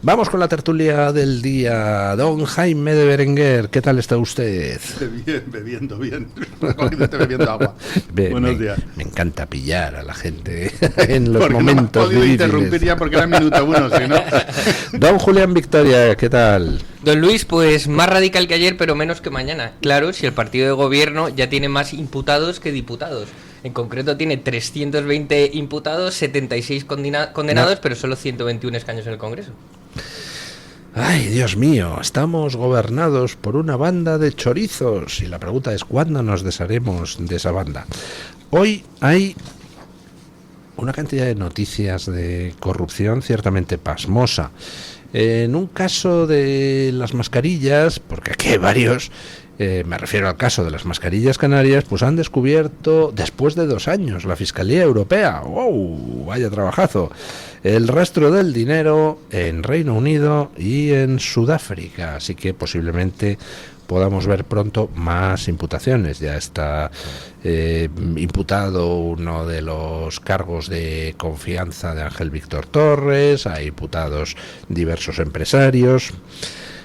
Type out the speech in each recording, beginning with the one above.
Vamos con la tertulia del día. Don Jaime de Berenguer, ¿qué tal está usted? Bien, bebiendo agua. Buenos días. Me encanta pillar a la gente en los porque momentos no me has podido difíciles. interrumpir ya porque era el minuto uno, si no. Don Julián Victoria, ¿qué tal? Don Luis, pues más radical que ayer, pero menos que mañana. Claro, si el partido de gobierno ya tiene más imputados que diputados. En concreto tiene 320 imputados, 76 condenados, pero solo 121 escaños en el Congreso. Ay, Dios mío, estamos gobernados por una banda de chorizos y la pregunta es ¿cuándo nos desharemos de esa banda? Hoy hay una cantidad de noticias de corrupción ciertamente pasmosa. En un caso de las mascarillas, porque aquí hay varios, me refiero al caso de las mascarillas canarias, pues han descubierto, después de 2 años, la Fiscalía Europea, ¡wow! Vaya trabajazo, el rastro del dinero en Reino Unido y en Sudáfrica, así que posiblemente podamos ver pronto más imputaciones. Ya está imputado uno de los cargos de confianza de Ángel Víctor Torres, hay imputados diversos empresarios.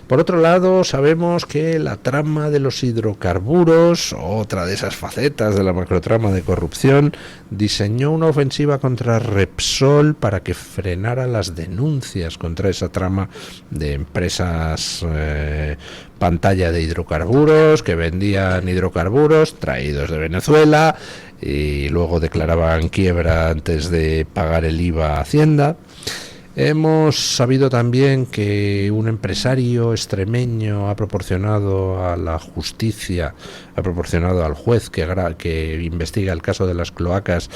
Por otro lado, sabemos que la trama de los hidrocarburos, otra de esas facetas de la macrotrama de corrupción, diseñó una ofensiva contra Repsol para que frenara las denuncias contra esa trama de empresas pantalla de hidrocarburos que vendían hidrocarburos traídos de Venezuela y luego declaraban quiebra antes de pagar el IVA a Hacienda. Hemos sabido también que un empresario extremeño ha proporcionado a la justicia, ha proporcionado al juez que investiga el caso de las cloacas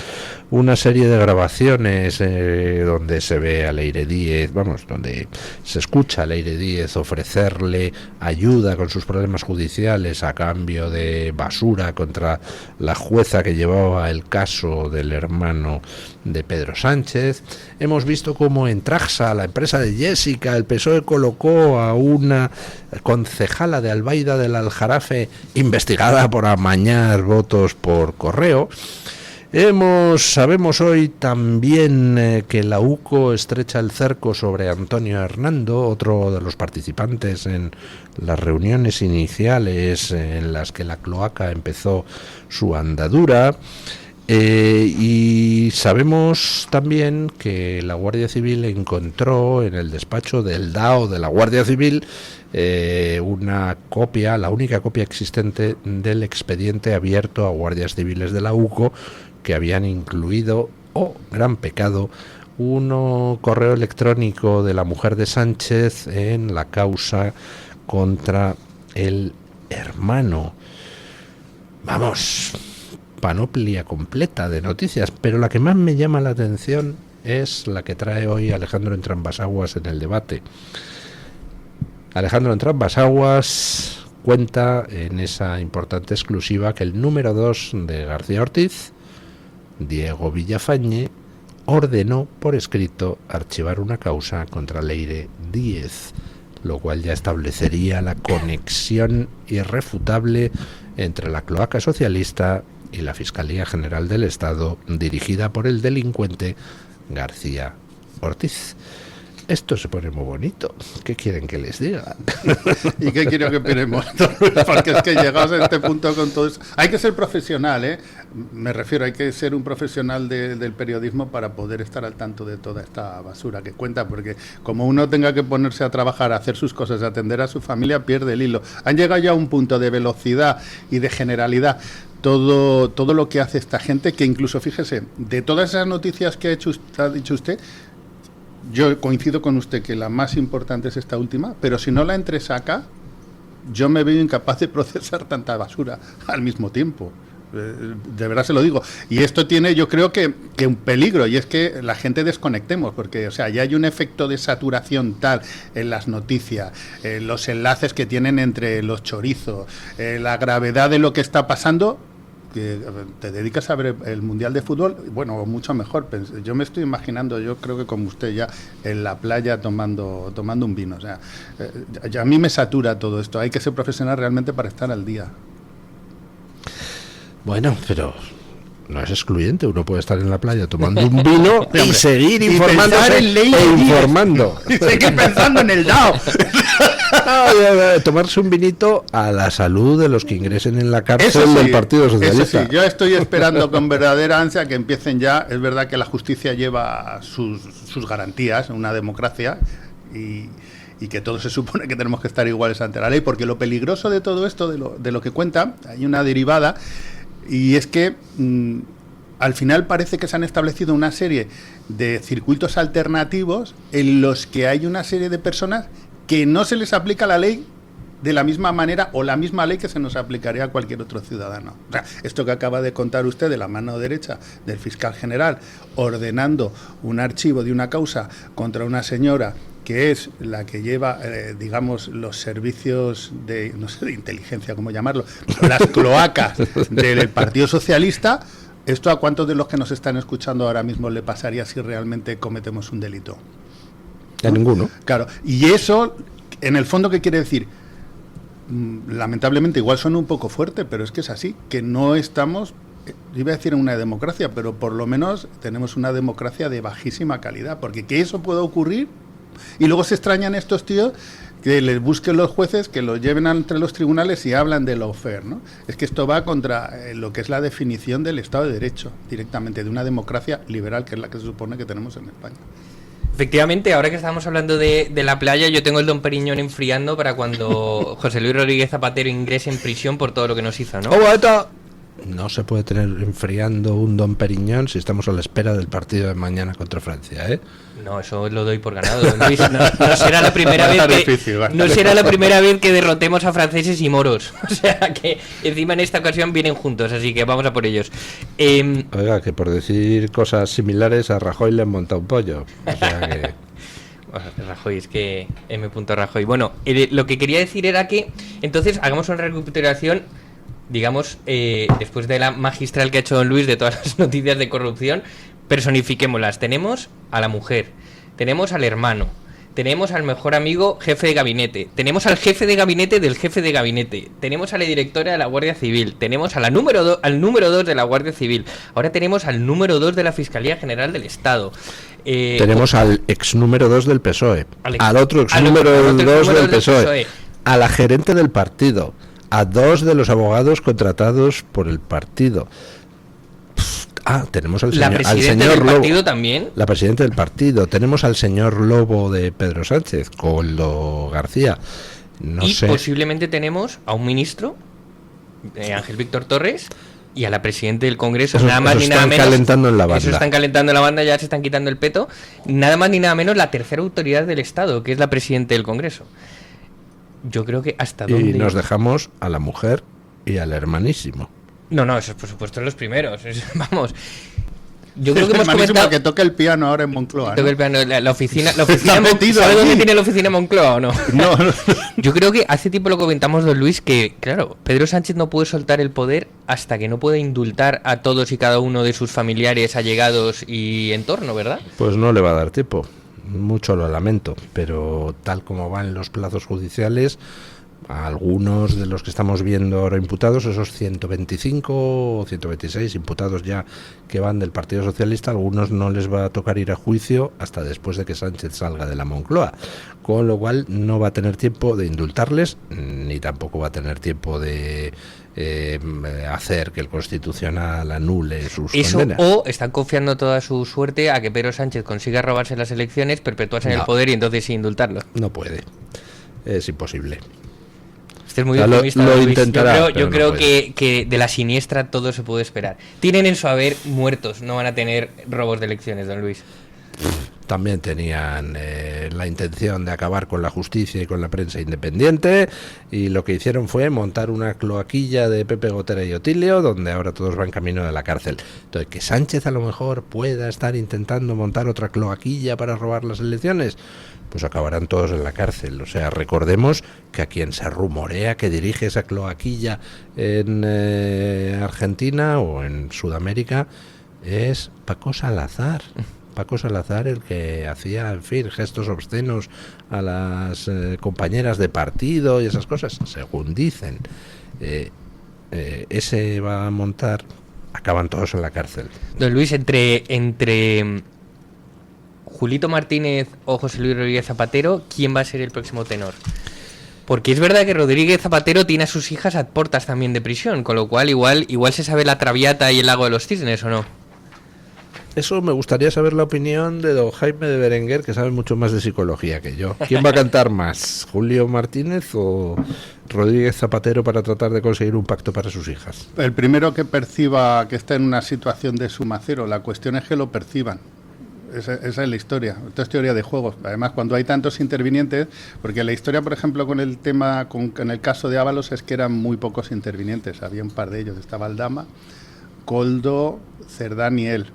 una serie de grabaciones donde se ve a Leire Díez, donde se escucha a Leire Díez ofrecerle ayuda con sus problemas judiciales a cambio de basura contra la jueza que llevaba el caso del hermano de Pedro Sánchez. Hemos visto cómo en Traxa, la empresa de Jessica, el PSOE colocó a una concejala de Albaida del Aljarafe investigada por amañar votos por correo. Sabemos hoy también que la UCO estrecha el cerco sobre Antonio Hernando, otro de los participantes en las reuniones iniciales en las que la cloaca empezó su andadura. Y sabemos también que la Guardia Civil encontró en el despacho del DAO de la Guardia Civil una copia, la única copia existente del expediente abierto a guardias civiles de la UCO que habían incluido, gran pecado, un correo electrónico de la mujer de Sánchez en la causa contra el hermano. Vamos, panoplia completa de noticias, pero la que más me llama la atención es la que trae hoy Alejandro Entrambas-Aguas en el debate. Alejandro Entrambas-Aguas cuenta en esa importante exclusiva que el número 2 de García Ortiz, Diego Villafañe, ordenó por escrito archivar una causa contra Leire Díez, lo cual ya establecería la conexión irrefutable entre la cloaca socialista y la Fiscalía General del Estado, dirigida por el delincuente García Ortiz. Esto se pone muy bonito. ¿Qué quieren que les diga? ¿Y qué quiero que esperemos? Porque es que llegados a este punto con todo eso... Hay que ser profesional, ¿eh? Me refiero, hay que ser un profesional del periodismo para poder estar al tanto de toda esta basura que cuenta, porque como uno tenga que ponerse a trabajar, a hacer sus cosas, a atender a su familia, pierde el hilo. Han llegado ya a un punto de velocidad y de generalidad todo lo que hace esta gente, que incluso, fíjese, de todas esas noticias que ha dicho usted, yo coincido con usted que la más importante es esta última, pero si no la entresaca, yo me veo incapaz de procesar tanta basura al mismo tiempo. De verdad se lo digo. Y esto tiene, yo creo que un peligro, y es que la gente desconectemos, porque, o sea, ya hay un efecto de saturación tal en las noticias, los enlaces que tienen entre los chorizos, la gravedad de lo que está pasando, que te dedicas a ver el Mundial de Fútbol, bueno, mucho mejor. Yo me estoy imaginando, yo creo que como usted ya en la playa tomando un vino. O sea, a mí me satura todo esto. Hay que ser profesional realmente para estar al día. Bueno, pero No es excluyente, uno puede estar en la playa tomando un vino y seguir y informándose pensar en ley e de informando. Seguir pensando en el DAO. Tomarse un vinito a la salud de los que ingresen en la cárcel Eso sí, del Partido Socialista. Eso sí, yo estoy esperando con verdadera ansia que empiecen ya. Es verdad que la justicia lleva sus garantías, una democracia, y que todos se supone que tenemos que estar iguales ante la ley, porque lo peligroso de todo esto, de lo que cuenta, hay una derivada, y es que al final parece que se han establecido una serie de circuitos alternativos en los que hay una serie de personas que no se les aplica la ley de la misma manera o la misma ley que se nos aplicaría a cualquier otro ciudadano. O sea, esto que acaba de contar usted de la mano derecha del fiscal general ordenando un archivo de una causa contra una señora que es la que lleva, digamos, los servicios de, no sé, de inteligencia, cómo llamarlo, las cloacas del Partido Socialista. ¿Esto a cuántos de los que nos están escuchando ahora mismo le pasaría si realmente cometemos un delito? A ninguno. Claro, y eso, en el fondo, ¿qué quiere decir? Lamentablemente, igual suena un poco fuerte, pero es que es así, que no estamos, iba a decir en una democracia, pero por lo menos tenemos una democracia de bajísima calidad, porque que eso pueda ocurrir, y luego se extrañan estos tíos que les busquen los jueces, que los lleven entre los tribunales y hablan de lawfare, ¿no? Es que esto va contra lo que es la definición del Estado de Derecho, directamente, de una democracia liberal, que es la que se supone que tenemos en España. Efectivamente, ahora que estamos hablando de la playa, yo tengo el Don Periñón enfriando para cuando José Luis Rodríguez Zapatero ingrese en prisión por todo lo que nos hizo, ¿no? No se puede tener enfriando un Don Periñón si estamos a la espera del partido de mañana contra Francia, ¿eh? No, eso lo doy por ganado, don Luis. No será la primera vez difícil, no será la primera vez que derrotemos a franceses y moros. O sea que encima en esta ocasión vienen juntos, así que vamos a por ellos. Oiga, que por decir cosas similares a Rajoy le han montado un pollo. O sea que... Rajoy, es que M. Rajoy. Bueno, lo que quería decir era que entonces hagamos una recuperación, digamos, después de la magistral que ha hecho don Luis de todas las noticias de corrupción, personifiquémoslas. Tenemos a la mujer, tenemos al hermano, tenemos al mejor amigo jefe de gabinete, tenemos al jefe de gabinete del jefe de gabinete, tenemos a la directora de la Guardia Civil, tenemos a la al número 2 de la Guardia Civil, ahora tenemos al número 2 de la Fiscalía General del Estado. Tenemos al ex número 2 del PSOE, al otro ex al número otro 2 del número PSOE, a la gerente del partido, a 2 de los abogados contratados por el partido. Tenemos al señor, al señor del Lobo, partido también. La presidenta del partido. Tenemos al señor Lobo de Pedro Sánchez, Coldo García. No sé. Posiblemente tenemos a un ministro, Ángel Víctor Torres, y a la presidenta del Congreso, nada más ni nada menos. Están calentando en la banda. Eso están calentando en la banda, ya se están quitando el peto. Nada más ni nada menos la tercera autoridad del Estado, que es la presidenta del Congreso. Yo creo que hasta dónde. Y nos dejamos a la mujer y al hermanísimo. No, esos por supuesto los primeros. Vamos. Yo creo que hemos comentado que toca el piano ahora en Moncloa, ¿no? El piano, la oficina ¿sabe dónde tiene la oficina Moncloa o no? No. Yo creo que hace tiempo lo comentamos, don Luis, que claro, Pedro Sánchez no puede soltar el poder hasta que no pueda indultar a todos y cada uno de sus familiares, allegados y entorno, ¿verdad? Pues no le va a dar tiempo. Mucho lo lamento, pero tal como van los plazos judiciales, a algunos de los que estamos viendo ahora imputados, esos 125 o 126 imputados ya que van del Partido Socialista, a algunos no les va a tocar ir a juicio hasta después de que Sánchez salga de la Moncloa, con lo cual no va a tener tiempo de indultarles, ni tampoco va a tener tiempo de hacer que el Constitucional anule sus condenas. O están confiando toda su suerte a que Pedro Sánchez consiga robarse las elecciones, perpetuarse en el poder y entonces sí indultarlo. No puede, es imposible. Este es muy optimista. Lo intentará, yo creo que de la siniestra todo se puede esperar. Tienen en su haber muertos, no van a tener robos de elecciones, don Luis. También tenían la intención de acabar con la justicia y con la prensa independiente, y lo que hicieron fue montar una cloaquilla de Pepe Gotera y Otilio, donde ahora todos van camino de la cárcel. Entonces, que Sánchez a lo mejor pueda estar intentando montar otra cloaquilla para robar las elecciones, pues acabarán todos en la cárcel. O sea, recordemos que a quien se rumorea que dirige esa cloaquilla en Argentina o en Sudamérica es Paco Salazar. Paco Salazar, el que hacía, en fin, gestos obscenos a las compañeras de partido y esas cosas, según dicen. Ese va a montar acaban todos en la cárcel. Don Luis, entre Julito Martínez o José Luis Rodríguez Zapatero, ¿quién va a ser el próximo tenor? Porque es verdad que Rodríguez Zapatero tiene a sus hijas a portas también de prisión, con lo cual igual se sabe la Traviata y el Lago de los Cisnes, ¿o no? Eso me gustaría saber la opinión de don Jaime de Berenguer, que sabe mucho más de psicología que yo. ¿Quién va a cantar más? ¿Julio Martínez o Rodríguez Zapatero para tratar de conseguir un pacto para sus hijas? El primero que perciba que está en una situación de suma cero, la cuestión es que lo perciban. Esa es la historia. Esto es teoría de juegos. Además, cuando hay tantos intervinientes, porque la historia, por ejemplo, con el tema, en el caso de Ábalos, es que eran muy pocos intervinientes. Había un par de ellos. Estaba Aldama, Koldo, Cerdán y él.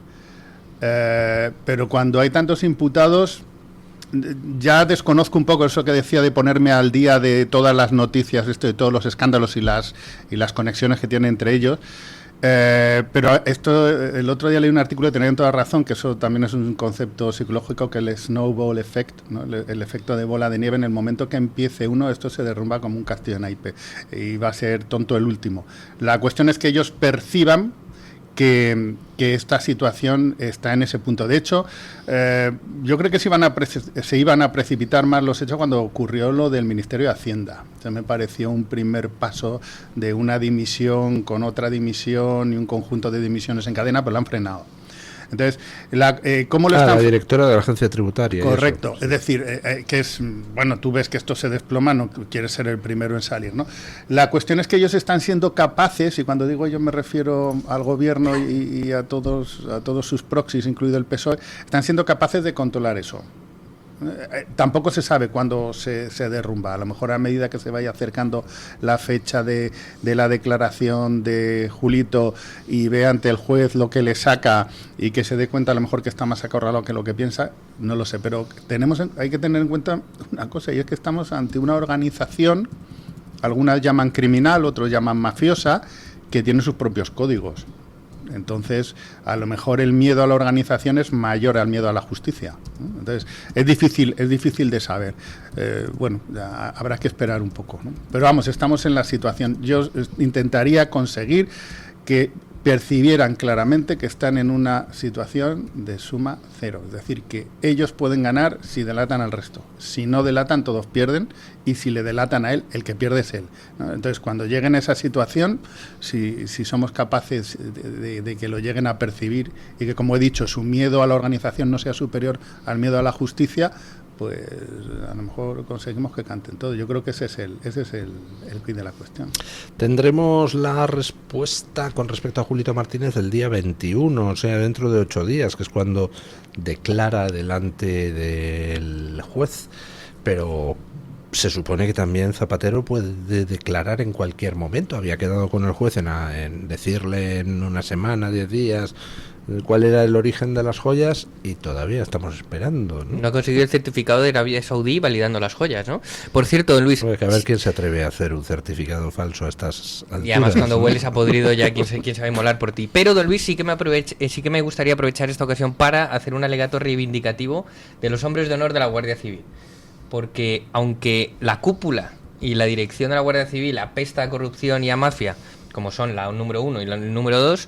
Pero cuando hay tantos imputados, ya desconozco un poco eso que decía de ponerme al día de todas las noticias, de todos los escándalos y las conexiones que tienen entre ellos. Pero esto, el otro día leí un artículo y tenían toda razón, que eso también es un concepto psicológico, que el snowball effect, ¿no? El efecto de bola de nieve. En el momento que empiece uno, esto se derrumba como un castillo de naipe y va a ser tonto el último. La cuestión es que ellos perciban que esta situación está en ese punto. De hecho, yo creo que se iban a precipitar más los hechos cuando ocurrió lo del Ministerio de Hacienda. Se me pareció un primer paso de una dimisión con otra dimisión y un conjunto de dimisiones en cadena, pero lo han frenado. Entonces, ¿cómo lo están? La directora de la agencia tributaria. Correcto, es decir, que es, bueno, tú ves que esto se desploma, no quieres ser el primero en salir, ¿no? La cuestión es que ellos están siendo capaces, y cuando digo ellos me refiero al gobierno y a todos sus proxies, incluido el PSOE, están siendo capaces de controlar eso. Tampoco se sabe cuándo se derrumba. A lo mejor a medida que se vaya acercando la fecha de la declaración de Julito y ve ante el juez lo que le saca y que se dé cuenta a lo mejor que está más acorralado que lo que piensa, no lo sé, pero hay que tener en cuenta una cosa, y es que estamos ante una organización, algunas llaman criminal, otros llaman mafiosa, que tiene sus propios códigos. Entonces, a lo mejor el miedo a la organización es mayor al miedo a la justicia, ¿no? Entonces, es difícil de saber. Bueno, habrá que esperar un poco, ¿no? Pero vamos, estamos en la situación. Yo intentaría conseguir que percibieran claramente que están en una situación de suma cero. Es decir, que ellos pueden ganar si delatan al resto. Si no delatan, todos pierden, y si le delatan a él, el que pierde es él, ¿no? Entonces, cuando lleguen a esa situación, si somos capaces de que lo lleguen a percibir y que, como he dicho, su miedo a la organización no sea superior al miedo a la justicia, pues a lo mejor conseguimos que canten todo. Yo creo que ese es el quid de la cuestión. Tendremos la respuesta con respecto a Julito Martínez el día 21, o sea, dentro de 8 días, que es cuando declara delante del juez, pero se supone que también Zapatero puede declarar en cualquier momento. Había quedado con el juez en decirle en una semana, 10 días, cuál era el origen de las joyas, y todavía estamos esperando, ¿no? No ha conseguido el certificado de Arabia Saudí validando las joyas, ¿no? Por cierto, don Luis... Pues que a ver quién se atreve a hacer un certificado falso a estas alturas. Y además cuando hueles a podrido ya quién sabe molar por ti. Pero, don Luis, sí que me gustaría aprovechar esta ocasión para hacer un alegato reivindicativo de los hombres de honor de la Guardia Civil. Porque aunque la cúpula y la dirección de la Guardia Civil apesta a corrupción y a mafia, como son la número 1 y la número 2,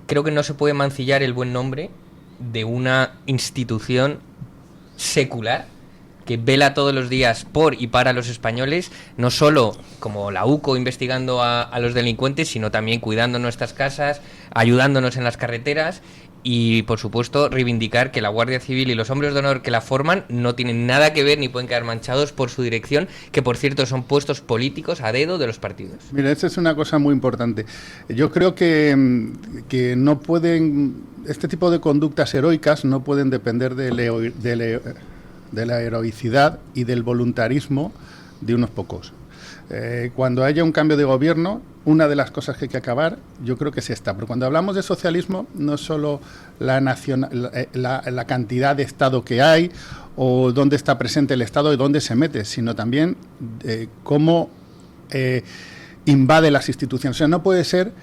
creo que no se puede mancillar el buen nombre de una institución secular que vela todos los días por y para los españoles, no solo como la UCO investigando a los delincuentes, sino también cuidando nuestras casas, ayudándonos en las carreteras. Y, por supuesto, reivindicar que la Guardia Civil y los hombres de honor que la forman no tienen nada que ver ni pueden quedar manchados por su dirección, que, por cierto, son puestos políticos a dedo de los partidos. Mira, esa es una cosa muy importante. Yo creo que no pueden... Este tipo de conductas heroicas no pueden depender de la heroicidad y del voluntarismo de unos pocos. Cuando haya un cambio de gobierno, una de las cosas que hay que acabar, yo creo que es esta. Pero cuando hablamos de socialismo, no es solo la cantidad de Estado que hay o dónde está presente el Estado y dónde se mete, sino también cómo invade las instituciones. O sea, no puede ser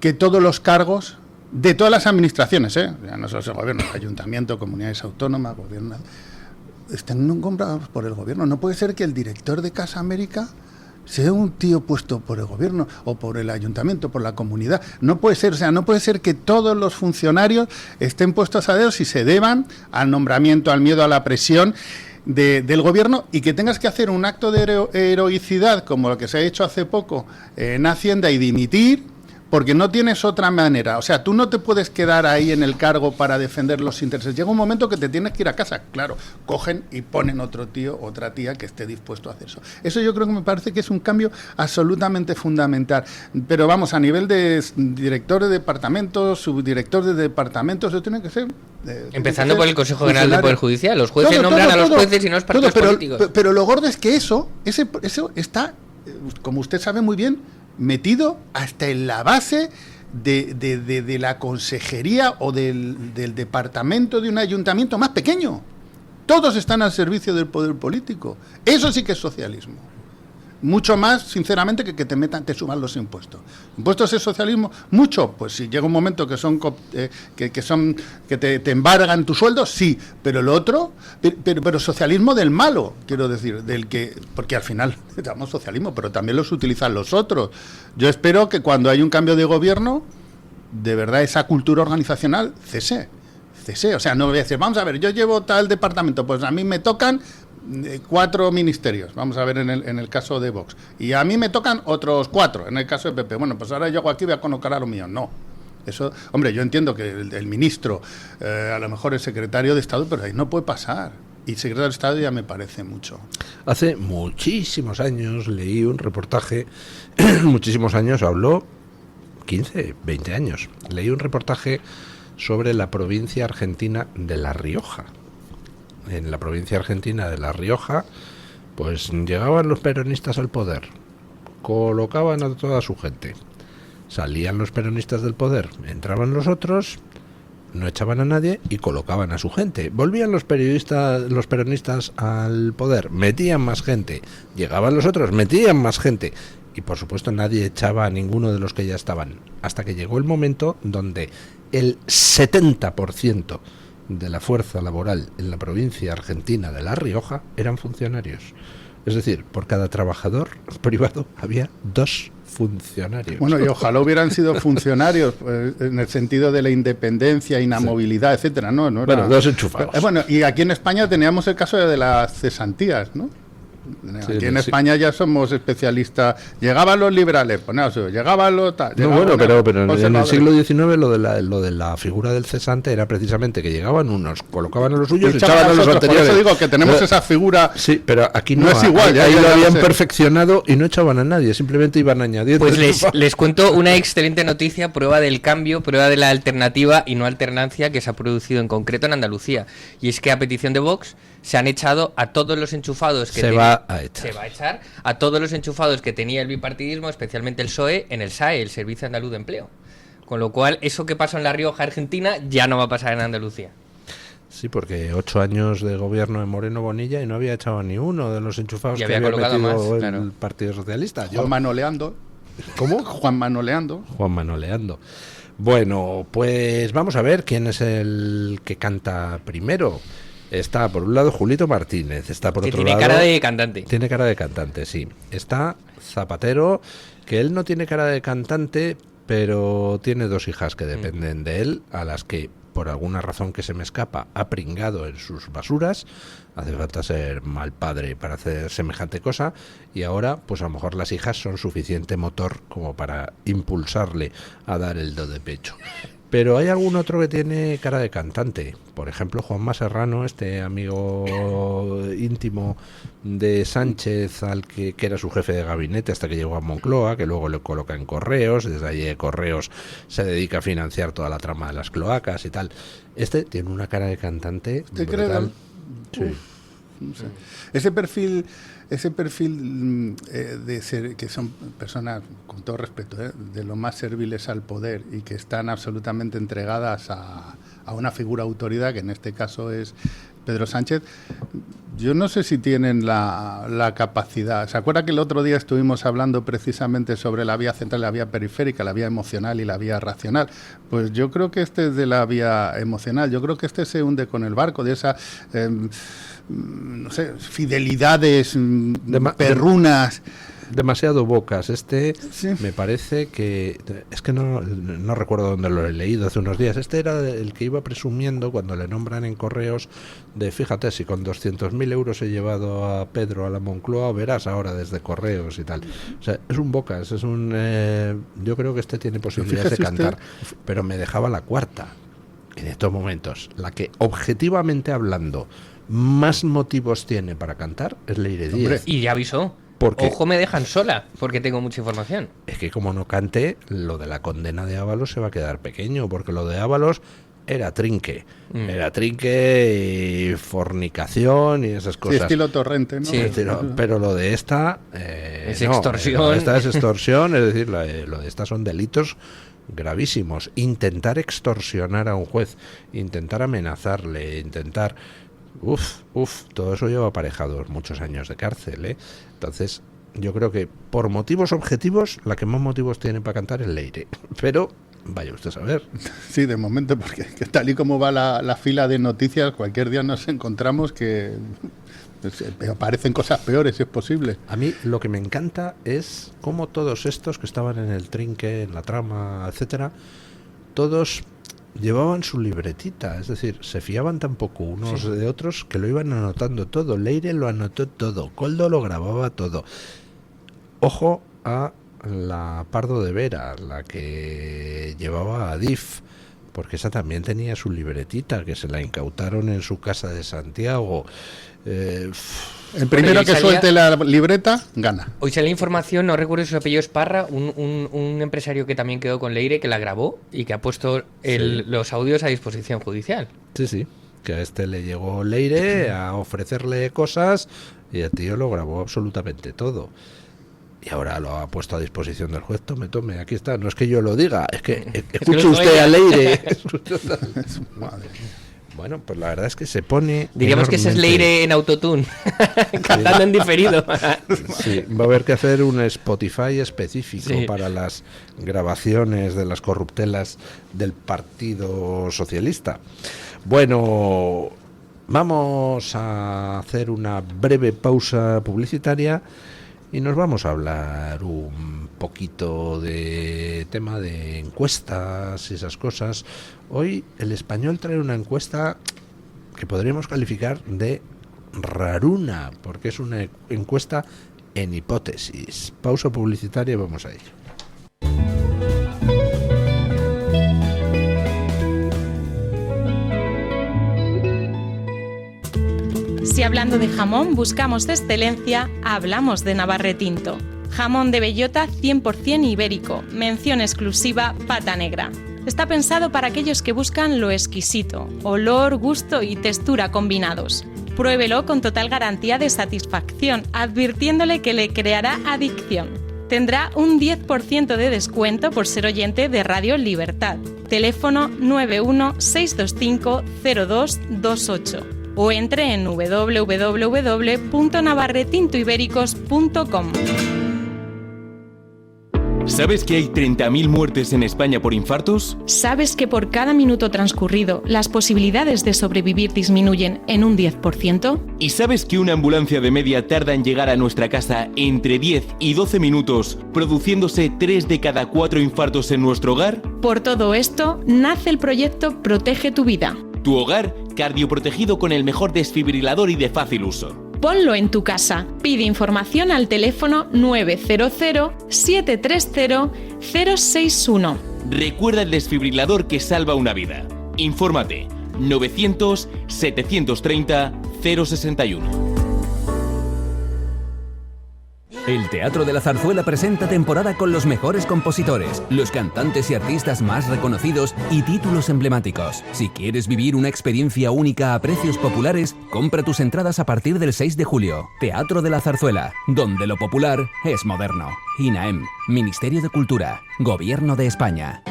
que todos los cargos de todas las administraciones, ya no solo el gobierno, ayuntamiento, comunidades autónomas, gobierno, estén nombrados por el gobierno. No puede ser que el director de Casa América sea un tío puesto por el gobierno o por el ayuntamiento, por la comunidad. No puede ser, o sea, no puede ser que todos los funcionarios estén puestos a dedos y se deban al nombramiento, al miedo, a la presión del gobierno, y que tengas que hacer un acto de heroicidad como lo que se ha hecho hace poco en Hacienda y dimitir porque no tienes otra manera. O sea, tú no te puedes quedar ahí en el cargo para defender los intereses. Llega un momento que te tienes que ir a casa. Claro, cogen y ponen otro tío, otra tía que esté dispuesto a hacer eso. Eso yo creo que me parece que es un cambio absolutamente fundamental. Pero vamos, a nivel de director de departamentos, subdirector de departamentos, eso tiene que ser... Empezando por el Consejo General del Poder Judicial. Los jueces nombran a los jueces y no los partidos políticos. Pero lo gordo es que eso está, como usted sabe muy bien, metido hasta en la base de la consejería o del departamento de un ayuntamiento más pequeño. Todos están al servicio del poder político. Eso sí que es socialismo. Mucho más, sinceramente, que te suban los impuestos. ¿Impuestos es socialismo? Mucho. Pues si llega un momento que te embargan tu sueldo, sí. Pero lo otro, pero socialismo del malo, quiero decir, porque al final damos socialismo, pero también los utilizan los otros. Yo espero que cuando hay un cambio de gobierno, de verdad esa cultura organizacional cese. O sea, no voy a decir, vamos a ver, yo llevo tal departamento, pues a mí me tocan 4 ministerios, vamos a ver en el caso de Vox, y a mí me tocan otros 4 en el caso de PP. Bueno, pues ahora yo aquí voy a colocar a lo mío. No, eso, hombre, yo entiendo que el ministro, a lo mejor el secretario de Estado, pero ahí no puede pasar. Y secretario de Estado ya me parece mucho. Hace muchísimos años leí un reportaje, muchísimos años, habló 15, 20 años, leí un reportaje sobre la provincia argentina de La Rioja. En la provincia argentina de La Rioja, pues llegaban los peronistas al poder, colocaban a toda su gente, salían los peronistas del poder, entraban los otros, no echaban a nadie y colocaban a su gente. Volvían los peronistas al poder, metían más gente, llegaban los otros, metían más gente, y por supuesto nadie echaba a ninguno de los que ya estaban, hasta que llegó el momento donde el 70% de la fuerza laboral en la provincia argentina de La Rioja eran funcionarios. Es decir, por cada trabajador privado había 2 funcionarios. Bueno, y ojalá hubieran sido funcionarios en el sentido de la independencia, inamovilidad, sí, etcétera. No era... Bueno, 2 enchufados. Bueno, y aquí en España teníamos el caso de las cesantías, ¿no? Aquí en España ya somos especialistas. Llegaban los liberales, llegaban los tal. No, bueno, pero en el siglo XIX lo de la figura del cesante era precisamente que llegaban unos, colocaban a los suyos y echaban a los anteriores. Por eso digo que tenemos esa figura. Sí, pero aquí no es igual. Ahí lo habían perfeccionado y no echaban a nadie, simplemente iban añadiendo. Pues les cuento una excelente noticia, prueba del cambio, prueba de la alternativa y no alternancia que se ha producido en concreto en Andalucía. Y es que a petición de Vox se han echado a todos los enchufados que se va a echar a todos los enchufados que tenía el bipartidismo, especialmente el PSOE, en el SAE, el Servicio Andaluz de Empleo. Con lo cual, eso que pasó en La Rioja, Argentina, ya no va a pasar en Andalucía. Sí, porque 8 años de gobierno de Moreno Bonilla y no había echado a ni uno de los enchufados y que había colocado metido más, claro. El Partido Socialista. Juan Manoleando. ¿Cómo? Juan Manoleando. Bueno, pues vamos a ver quién es el que canta primero. Está por un lado Julito Martínez, está por otro lado... Tiene cara de cantante. Tiene cara de cantante, sí. Está Zapatero, que él no tiene cara de cantante, pero tiene 2 hijas que dependen de él, a las que, por alguna razón que se me escapa, ha pringado en sus basuras. Hace falta ser mal padre para hacer semejante cosa, y ahora, pues a lo mejor las hijas son suficiente motor como para impulsarle a dar el do de pecho. Pero hay algún otro que tiene cara de cantante. Por ejemplo, Juanma Serrano, este amigo íntimo de Sánchez, que era su jefe de gabinete hasta que llegó a Moncloa, que luego le coloca en Correos, desde allí de Correos se dedica a financiar toda la trama de las cloacas y tal. Este tiene una cara de cantante brutal. Sí. No sé. Ese perfil de ser, que son personas, con todo respeto, de lo más serviles al poder y que están absolutamente entregadas a una figura de autoridad, que en este caso es Pedro Sánchez, yo no sé si tienen la capacidad. ¿Se acuerda que el otro día estuvimos hablando precisamente sobre la vía central, la vía periférica, la vía emocional y la vía racional? Pues yo creo que este es de la vía emocional. Yo creo que este se hunde con el barco, de esa... no sé, fidelidades perrunas demasiado bocas. Sí. Me parece que... Es que no recuerdo dónde lo he leído hace unos días. Este era el que iba presumiendo cuando le nombran en Correos de, fíjate, si con 200.000 euros he llevado a Pedro a la Moncloa, verás ahora desde Correos y tal. O sea, es un bocas, es un... yo creo que tiene posibilidades de cantar, pero me dejaba la cuarta. En estos momentos, la que objetivamente hablando más motivos tiene para cantar es Leire Díez. Y ya avisó. Porque, ojo, me dejan sola, porque tengo mucha información. Es que como no cante, lo de la condena de Ábalos se va a quedar pequeño, porque lo de Ábalos era trinque. Era trinque y fornicación y esas cosas. Sí, estilo Torrente, ¿no? Sí. Pero lo de esta... es extorsión. Lo de esta es extorsión, es decir, lo de estas son delitos gravísimos. Intentar extorsionar a un juez, intentar amenazarle, intentar... todo eso lleva aparejado muchos años de cárcel, ¿eh? Entonces, yo creo que por motivos objetivos, la que más motivos tiene para cantar es Leire. Pero, vaya usted a saber. Sí, de momento, porque tal y como va la fila de noticias, cualquier día nos encontramos que aparecen cosas peores, si es posible. A mí lo que me encanta es cómo todos estos que estaban en el trinque, en la trama, etcétera, todos llevaban su libretita, es decir, se fiaban tampoco unos de otros, que lo iban anotando todo. Leire lo anotó todo, Koldo lo grababa todo. Ojo a la Pardo de Vera, la que llevaba a DIF, porque esa también tenía su libretita, que se la incautaron en su casa de Santiago. El primero que suelte la libreta, gana. Hoy sale información, no recuerdo si su apellido es Parra, un empresario que también quedó con Leire, que la grabó y que ha puesto los audios a disposición judicial. Sí, que a este le llegó Leire a ofrecerle cosas y el tío lo grabó absolutamente todo. Y ahora lo ha puesto a disposición del juez. Tome, aquí está. No es que yo lo diga, es que escuche usted a Leire. Madre mía. Bueno, pues la verdad es que se pone... Diríamos que ese es Leire en autotune, cantando en diferido. Sí, va a haber que hacer un Spotify específico para las grabaciones de las corruptelas del Partido Socialista. Bueno, vamos a hacer una breve pausa publicitaria y nos vamos a hablar un poquito de tema de encuestas y esas cosas. Hoy El Español trae una encuesta que podríamos calificar de raruna, porque es una encuesta en hipótesis. Pausa publicitaria y vamos a ello. Si hablando de jamón buscamos excelencia, hablamos de Navarretinto. Jamón de bellota 100% ibérico, mención exclusiva pata negra. Está pensado para aquellos que buscan lo exquisito, olor, gusto y textura combinados. Pruébelo con total garantía de satisfacción, advirtiéndole que le creará adicción. Tendrá un 10% de descuento por ser oyente de Radio Libertad. Teléfono 916250228 o entre en www.navarretintoibéricos.com. ¿Sabes que hay 30.000 muertes en España por infartos? ¿Sabes que por cada minuto transcurrido las posibilidades de sobrevivir disminuyen en un 10%? ¿Y sabes que una ambulancia de media tarda en llegar a nuestra casa entre 10 y 12 minutos, produciéndose 3 de cada 4 infartos en nuestro hogar? Por todo esto, nace el proyecto Protege tu Vida. Tu hogar cardioprotegido con el mejor desfibrilador y de fácil uso. Ponlo en tu casa. Pide información al teléfono 900-730-061. Recuerda el desfibrilador que salva una vida. Infórmate 900-730-061. El Teatro de la Zarzuela presenta temporada con los mejores compositores, los cantantes y artistas más reconocidos y títulos emblemáticos. Si quieres vivir una experiencia única a precios populares, compra tus entradas a partir del 6 de julio. Teatro de la Zarzuela, donde lo popular es moderno. INAEM, Ministerio de Cultura, Gobierno de España.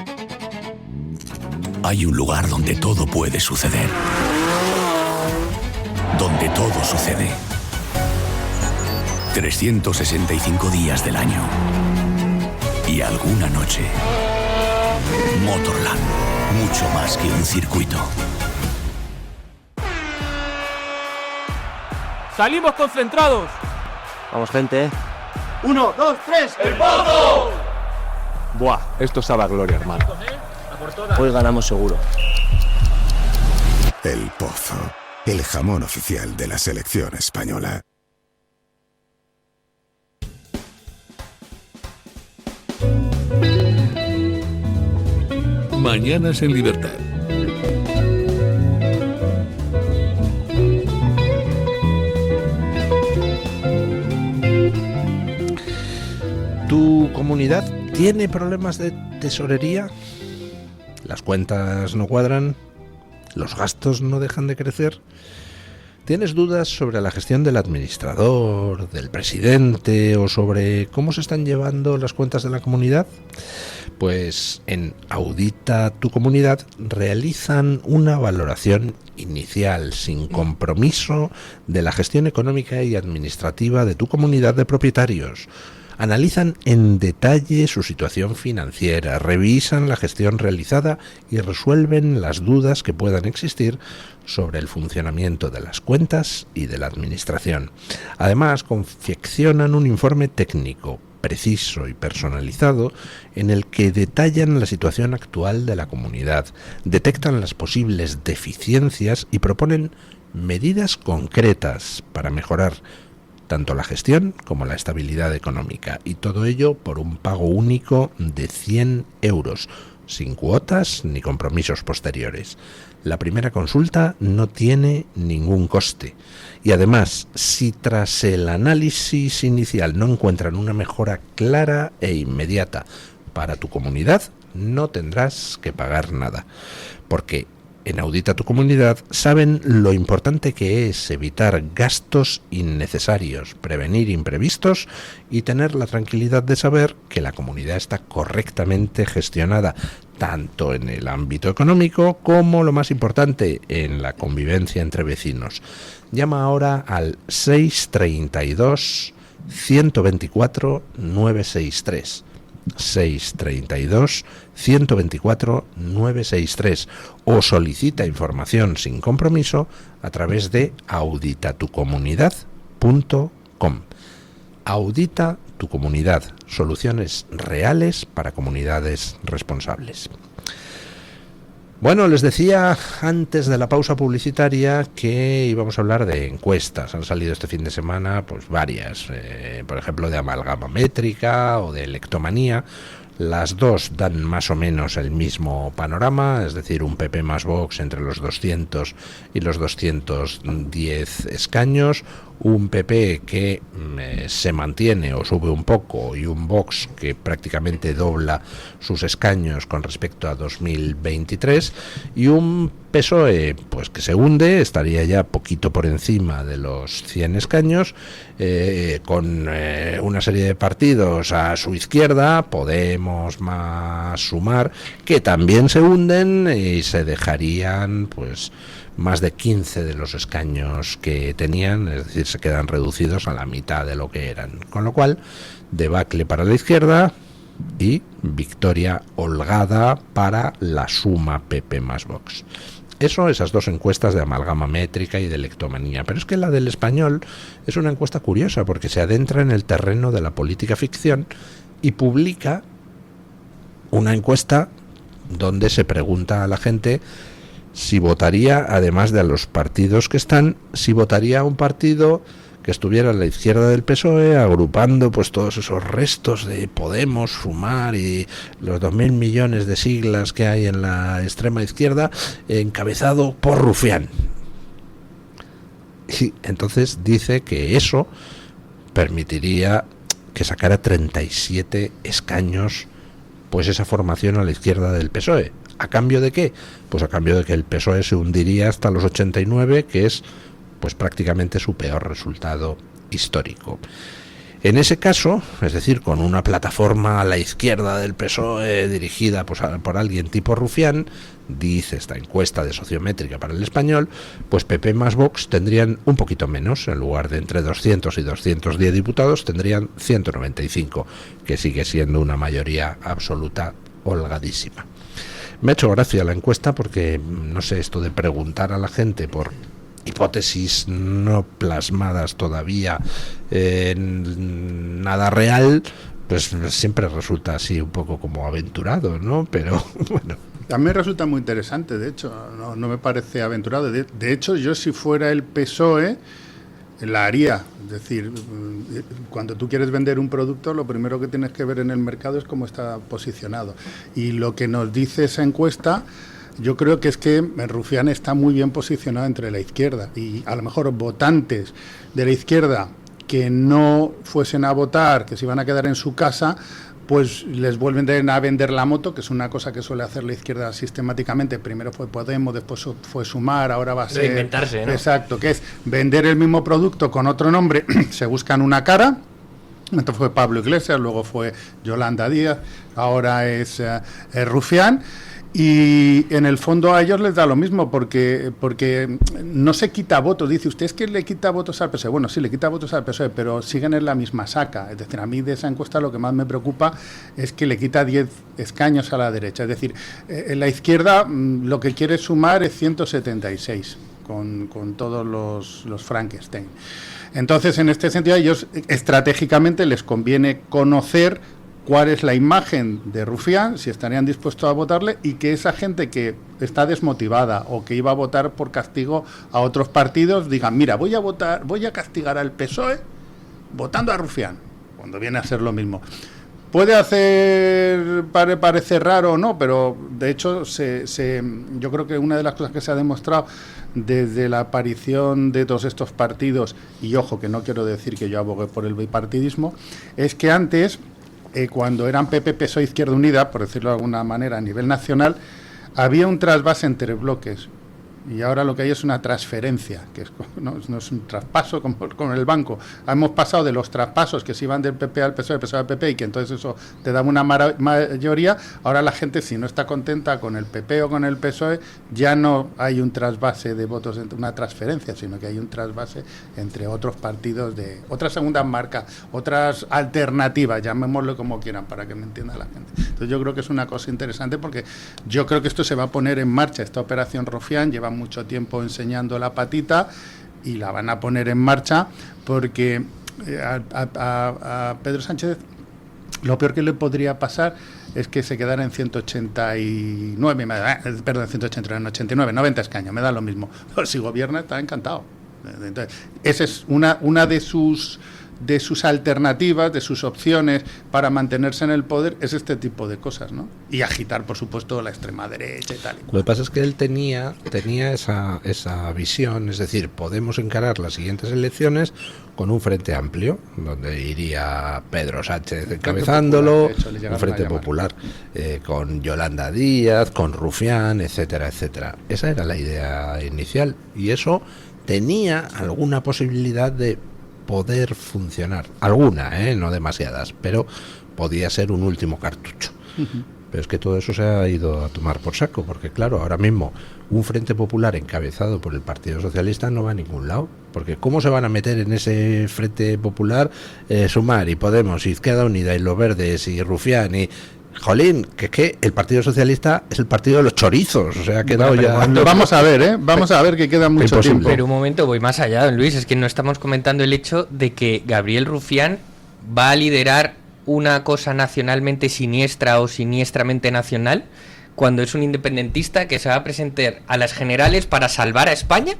Hay un lugar donde todo puede suceder. Donde todo sucede. 365 días del año. Y alguna noche. Motorland. Mucho más que un circuito. ¡Salimos concentrados! Vamos, gente. 1, 2, 3. ¡El Pozo! Buah, esto sabe a gloria, hermano. Hoy ganamos seguro. El Pozo, el jamón oficial de la selección española. Mañanas en Libertad. ¿Tu comunidad tiene problemas de tesorería? ¿Las cuentas no cuadran? ¿Los gastos no dejan de crecer? ¿Tienes dudas sobre la gestión del administrador, del presidente o sobre cómo se están llevando las cuentas de la comunidad? Pues en Audita tu Comunidad realizan una valoración inicial, sin compromiso, de la gestión económica y administrativa de tu comunidad de propietarios. Analizan en detalle su situación financiera, revisan la gestión realizada y resuelven las dudas que puedan existir sobre el funcionamiento de las cuentas y de la administración. Además, confeccionan un informe técnico, preciso y personalizado en el que detallan la situación actual de la comunidad, detectan las posibles deficiencias y proponen medidas concretas para mejorar tanto la gestión como la estabilidad económica, y todo ello por un pago único de 100 euros, sin cuotas ni compromisos posteriores. La primera consulta no tiene ningún coste y además, si tras el análisis inicial no encuentran una mejora clara e inmediata para tu comunidad, no tendrás que pagar nada, porque en Audita tu Comunidad saben lo importante que es evitar gastos innecesarios, prevenir imprevistos y tener la tranquilidad de saber que la comunidad está correctamente gestionada, tanto en el ámbito económico como, lo más importante, en la convivencia entre vecinos. Llama ahora al 632 124 963. 632 124 963 o solicita información sin compromiso a través de auditatucomunidad.com. Audita tu Comunidad, soluciones reales para comunidades responsables. Bueno, les decía antes de la pausa publicitaria que íbamos a hablar de encuestas. Han salido este fin de semana pues varias, por ejemplo de amalgama métrica o de electomanía. Las dos dan más o menos el mismo panorama, es decir, un PP más Vox entre los 200 y los 210 escaños, un PP que se mantiene o sube un poco y un Vox que prácticamente dobla sus escaños con respecto a 2023 y un PSOE pues que se hunde, estaría ya poquito por encima de los 100 escaños, con una serie de partidos a su izquierda, Podemos más Sumar, que también se hunden y se dejarían pues más de 15 de los escaños que tenían, es decir, se quedan reducidos a la mitad de lo que eran, con lo cual debacle para la izquierda y victoria holgada para la suma PP más Vox. Eso, esas dos encuestas de amalgama métrica y de electomanía. Pero es que la del Español es una encuesta curiosa porque se adentra en el terreno de la política ficción y publica una encuesta donde se pregunta a la gente si votaría, además de a los partidos que están, si votaría a un partido que estuviera a la izquierda del PSOE, agrupando pues todos esos restos de Podemos, Sumar y los 2.000 millones de siglas que hay en la extrema izquierda, encabezado por Rufián. Y entonces dice que eso permitiría que sacara 37 escaños pues esa formación a la izquierda del PSOE. ¿A cambio de qué? Pues a cambio de que el PSOE se hundiría hasta los 89, que es pues prácticamente su peor resultado histórico. En ese caso, es decir, con una plataforma a la izquierda del PSOE dirigida pues, por alguien tipo Rufián, dice esta encuesta de sociométrica para el Español, pues PP más Vox tendrían un poquito menos, en lugar de entre 200 y 210 diputados, tendrían 195, que sigue siendo una mayoría absoluta holgadísima. Me ha hecho gracia la encuesta porque, no sé, esto de preguntar a la gente por hipótesis no plasmadas todavía en nada real, pues siempre resulta así un poco como aventurado, ¿no? Pero bueno. A mí me resulta muy interesante, de hecho, no me parece aventurado. De hecho, yo si fuera el PSOE, la haría. Es decir, cuando tú quieres vender un producto, lo primero que tienes que ver en el mercado es cómo está posicionado. Y lo que nos dice esa encuesta, yo creo que es que Rufián está muy bien posicionado entre la izquierda. Y a lo mejor votantes de la izquierda que no fuesen a votar, que se iban a quedar en su casa, pues les vuelven a vender la moto, que es una cosa que suele hacer la izquierda sistemáticamente. Primero fue Podemos, después fue Sumar, ahora va a ser... Reinventarse, ¿no? Exacto, que es vender el mismo producto con otro nombre, se buscan una cara. Entonces fue Pablo Iglesias, luego fue Yolanda Díaz, ahora es Rufián. Y en el fondo a ellos les da lo mismo, porque no se quita votos. Dice, ¿usted es que le quita votos al PSOE? Bueno, sí, le quita votos al PSOE, pero siguen en la misma saca. Es decir, a mí de esa encuesta lo que más me preocupa es que le quita 10 escaños a la derecha. Es decir, en la izquierda lo que quiere sumar es 176, con todos los Frankenstein. Entonces, en este sentido, a ellos estratégicamente les conviene conocer cuál es la imagen de Rufián, si estarían dispuestos a votarle, y que esa gente que está desmotivada o que iba a votar por castigo a otros partidos digan, mira, voy a castigar al PSOE votando a Rufián, cuando viene a ser lo mismo. Puede parecer raro o no, pero de hecho yo creo que una de las cosas que se ha demostrado desde la aparición de todos estos partidos, y ojo que no quiero decir que yo abogue por el bipartidismo, es que antes, cuando eran PP, PSOE, Izquierda Unida, por decirlo de alguna manera, a nivel nacional, había un trasvase entre bloques. Y ahora lo que hay es una transferencia, que no es un traspaso con el banco. Hemos pasado de los traspasos que se iban del PP al PSOE, PSOE al PP, y que entonces eso te daba una mayoría. Ahora la gente, si no está contenta con el PP o con el PSOE, ya no hay un trasvase de votos, una transferencia, sino que hay un trasvase entre otros partidos de otras segundas marcas, otras alternativas, llamémoslo como quieran, para que me entienda la gente. Entonces yo creo que es una cosa interesante, porque yo creo que esto se va a poner en marcha, esta operación Rufián lleva mucho tiempo enseñando la patita y la van a poner en marcha, porque a Pedro Sánchez lo peor que le podría pasar es que se quedara en 189, perdón, 189, 90 escaños, me da lo mismo. Pero si gobierna está encantado. Entonces, esa es una de sus alternativas, de sus opciones para mantenerse en el poder, es este tipo de cosas, ¿no? Y agitar, por supuesto, la extrema derecha y tal. Lo que pasa es que él tenía esa visión, es decir, podemos encarar las siguientes elecciones con un frente amplio, donde iría Pedro Sánchez encabezándolo, un frente popular, con Yolanda Díaz, con Rufián, etcétera, etcétera. Esa era la idea inicial, y eso tenía alguna posibilidad de poder funcionar, alguna, no demasiadas, pero podía ser un último cartucho. Pero es que todo eso se ha ido a tomar por saco, porque claro, ahora mismo un Frente Popular encabezado por el Partido Socialista no va a ningún lado, porque ¿cómo se van a meter en ese Frente Popular Sumar y Podemos, y Izquierda Unida y los Verdes y Rufián y... Jolín, que es que el Partido Socialista es el partido de los chorizos, o sea, ha quedado ya... Vamos a ver que queda mucho tiempo. Pero un momento, voy más allá, don Luis, es que no estamos comentando el hecho de que Gabriel Rufián va a liderar una cosa nacionalmente siniestra o siniestramente nacional, cuando es un independentista que se va a presentar a las generales para salvar a España.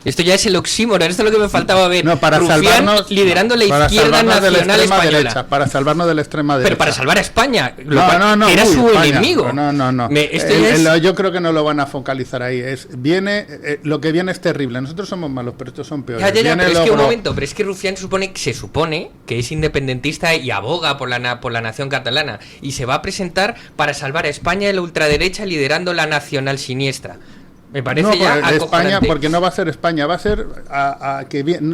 Esto ya es el oxímoron, esto es lo que me faltaba ver. No, para Rufián salvarnos, liderando la izquierda nacional española. Derecha, para salvarnos de la extrema derecha. Pero para salvar a España, no, era su España. enemigo. No. Yo creo que no lo van a focalizar ahí. Lo que viene es terrible. Nosotros somos malos, pero estos son peores. Ya, pero es que un momento, pero es que Rufián se supone que es independentista y aboga por la nación catalana, y se va a presentar para salvar a España de la ultraderecha liderando la nacional siniestra. Me parece ya acojonante. España, porque no va a ser España, va a ser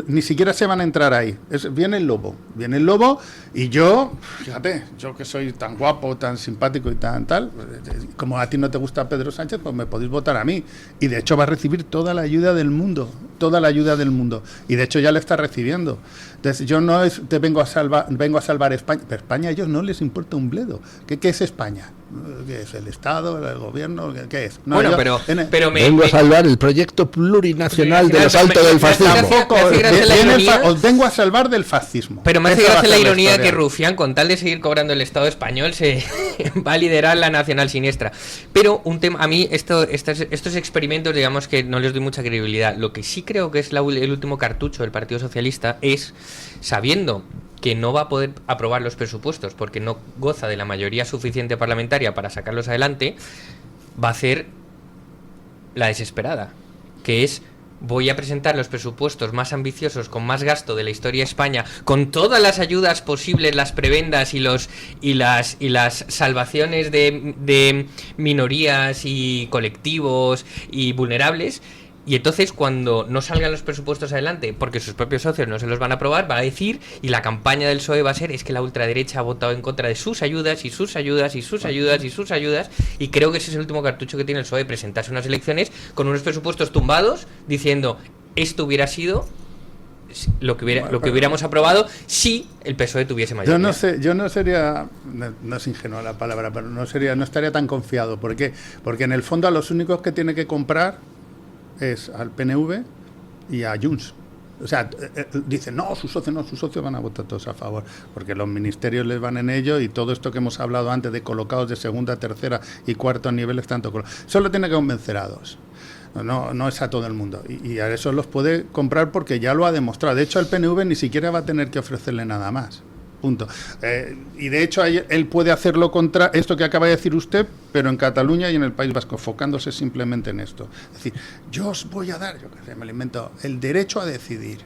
ni siquiera se van a entrar ahí. Viene el lobo y yo, fíjate, yo que soy tan guapo, tan simpático y tan tal, como a ti no te gusta Pedro Sánchez, pues me podéis votar a mí. Y de hecho va a recibir toda la ayuda del mundo, y de hecho ya le está recibiendo. Entonces yo vengo a salvar España, pero España a ellos no les importa un bledo. ¿Qué es España? ¿Qué es? ¿El Estado? ¿El gobierno? ¿Qué es? No, bueno, vengo a salvar el proyecto plurinacional del asalto del fascismo. Os vengo a salvar del fascismo. Pero me hace gracia la ironía que Rufián, con tal de seguir cobrando el Estado español, se va a liderar la nacional siniestra. Pero un tema, a mí estos experimentos, digamos que no les doy mucha credibilidad. Lo que sí creo que es el último cartucho del Partido Socialista es, sabiendo que no va a poder aprobar los presupuestos porque no goza de la mayoría suficiente parlamentaria para sacarlos adelante, va a hacer la desesperada, que es: voy a presentar los presupuestos más ambiciosos, con más gasto de la historia de España, con todas las ayudas posibles, las prebendas y las salvaciones de minorías y colectivos y vulnerables. Y entonces, cuando no salgan los presupuestos adelante, porque sus propios socios no se los van a aprobar, va a decir, y la campaña del PSOE va a ser: es que la ultraderecha ha votado en contra de sus ayudas, y sus ayudas, y sus ayudas, y sus ayudas. Y creo que ese es el último cartucho que tiene el PSOE: presentarse unas elecciones con unos presupuestos tumbados, diciendo, esto hubiera sido lo que hubiéramos aprobado si el PSOE tuviese mayoría. Yo no sería, no es ingenua la palabra, pero no estaría tan confiado. ¿Por qué? Porque en el fondo a los únicos que tiene que comprar es al PNV y a Junts. O sea, dicen, sus socios van a votar todos a favor, porque los ministerios les van en ello, y todo esto que hemos hablado antes de colocados de segunda, tercera y cuarto nivel están todos. Solo tiene que convencer a 2. No es a todo el mundo. Y a eso los puede comprar porque ya lo ha demostrado. De hecho, el PNV ni siquiera va a tener que ofrecerle nada más. Punto. Y de hecho él puede hacerlo contra esto que acaba de decir usted, pero en Cataluña y en el País Vasco, enfocándose simplemente en esto. Es decir, yo os voy a dar, me lo invento, el derecho a decidir.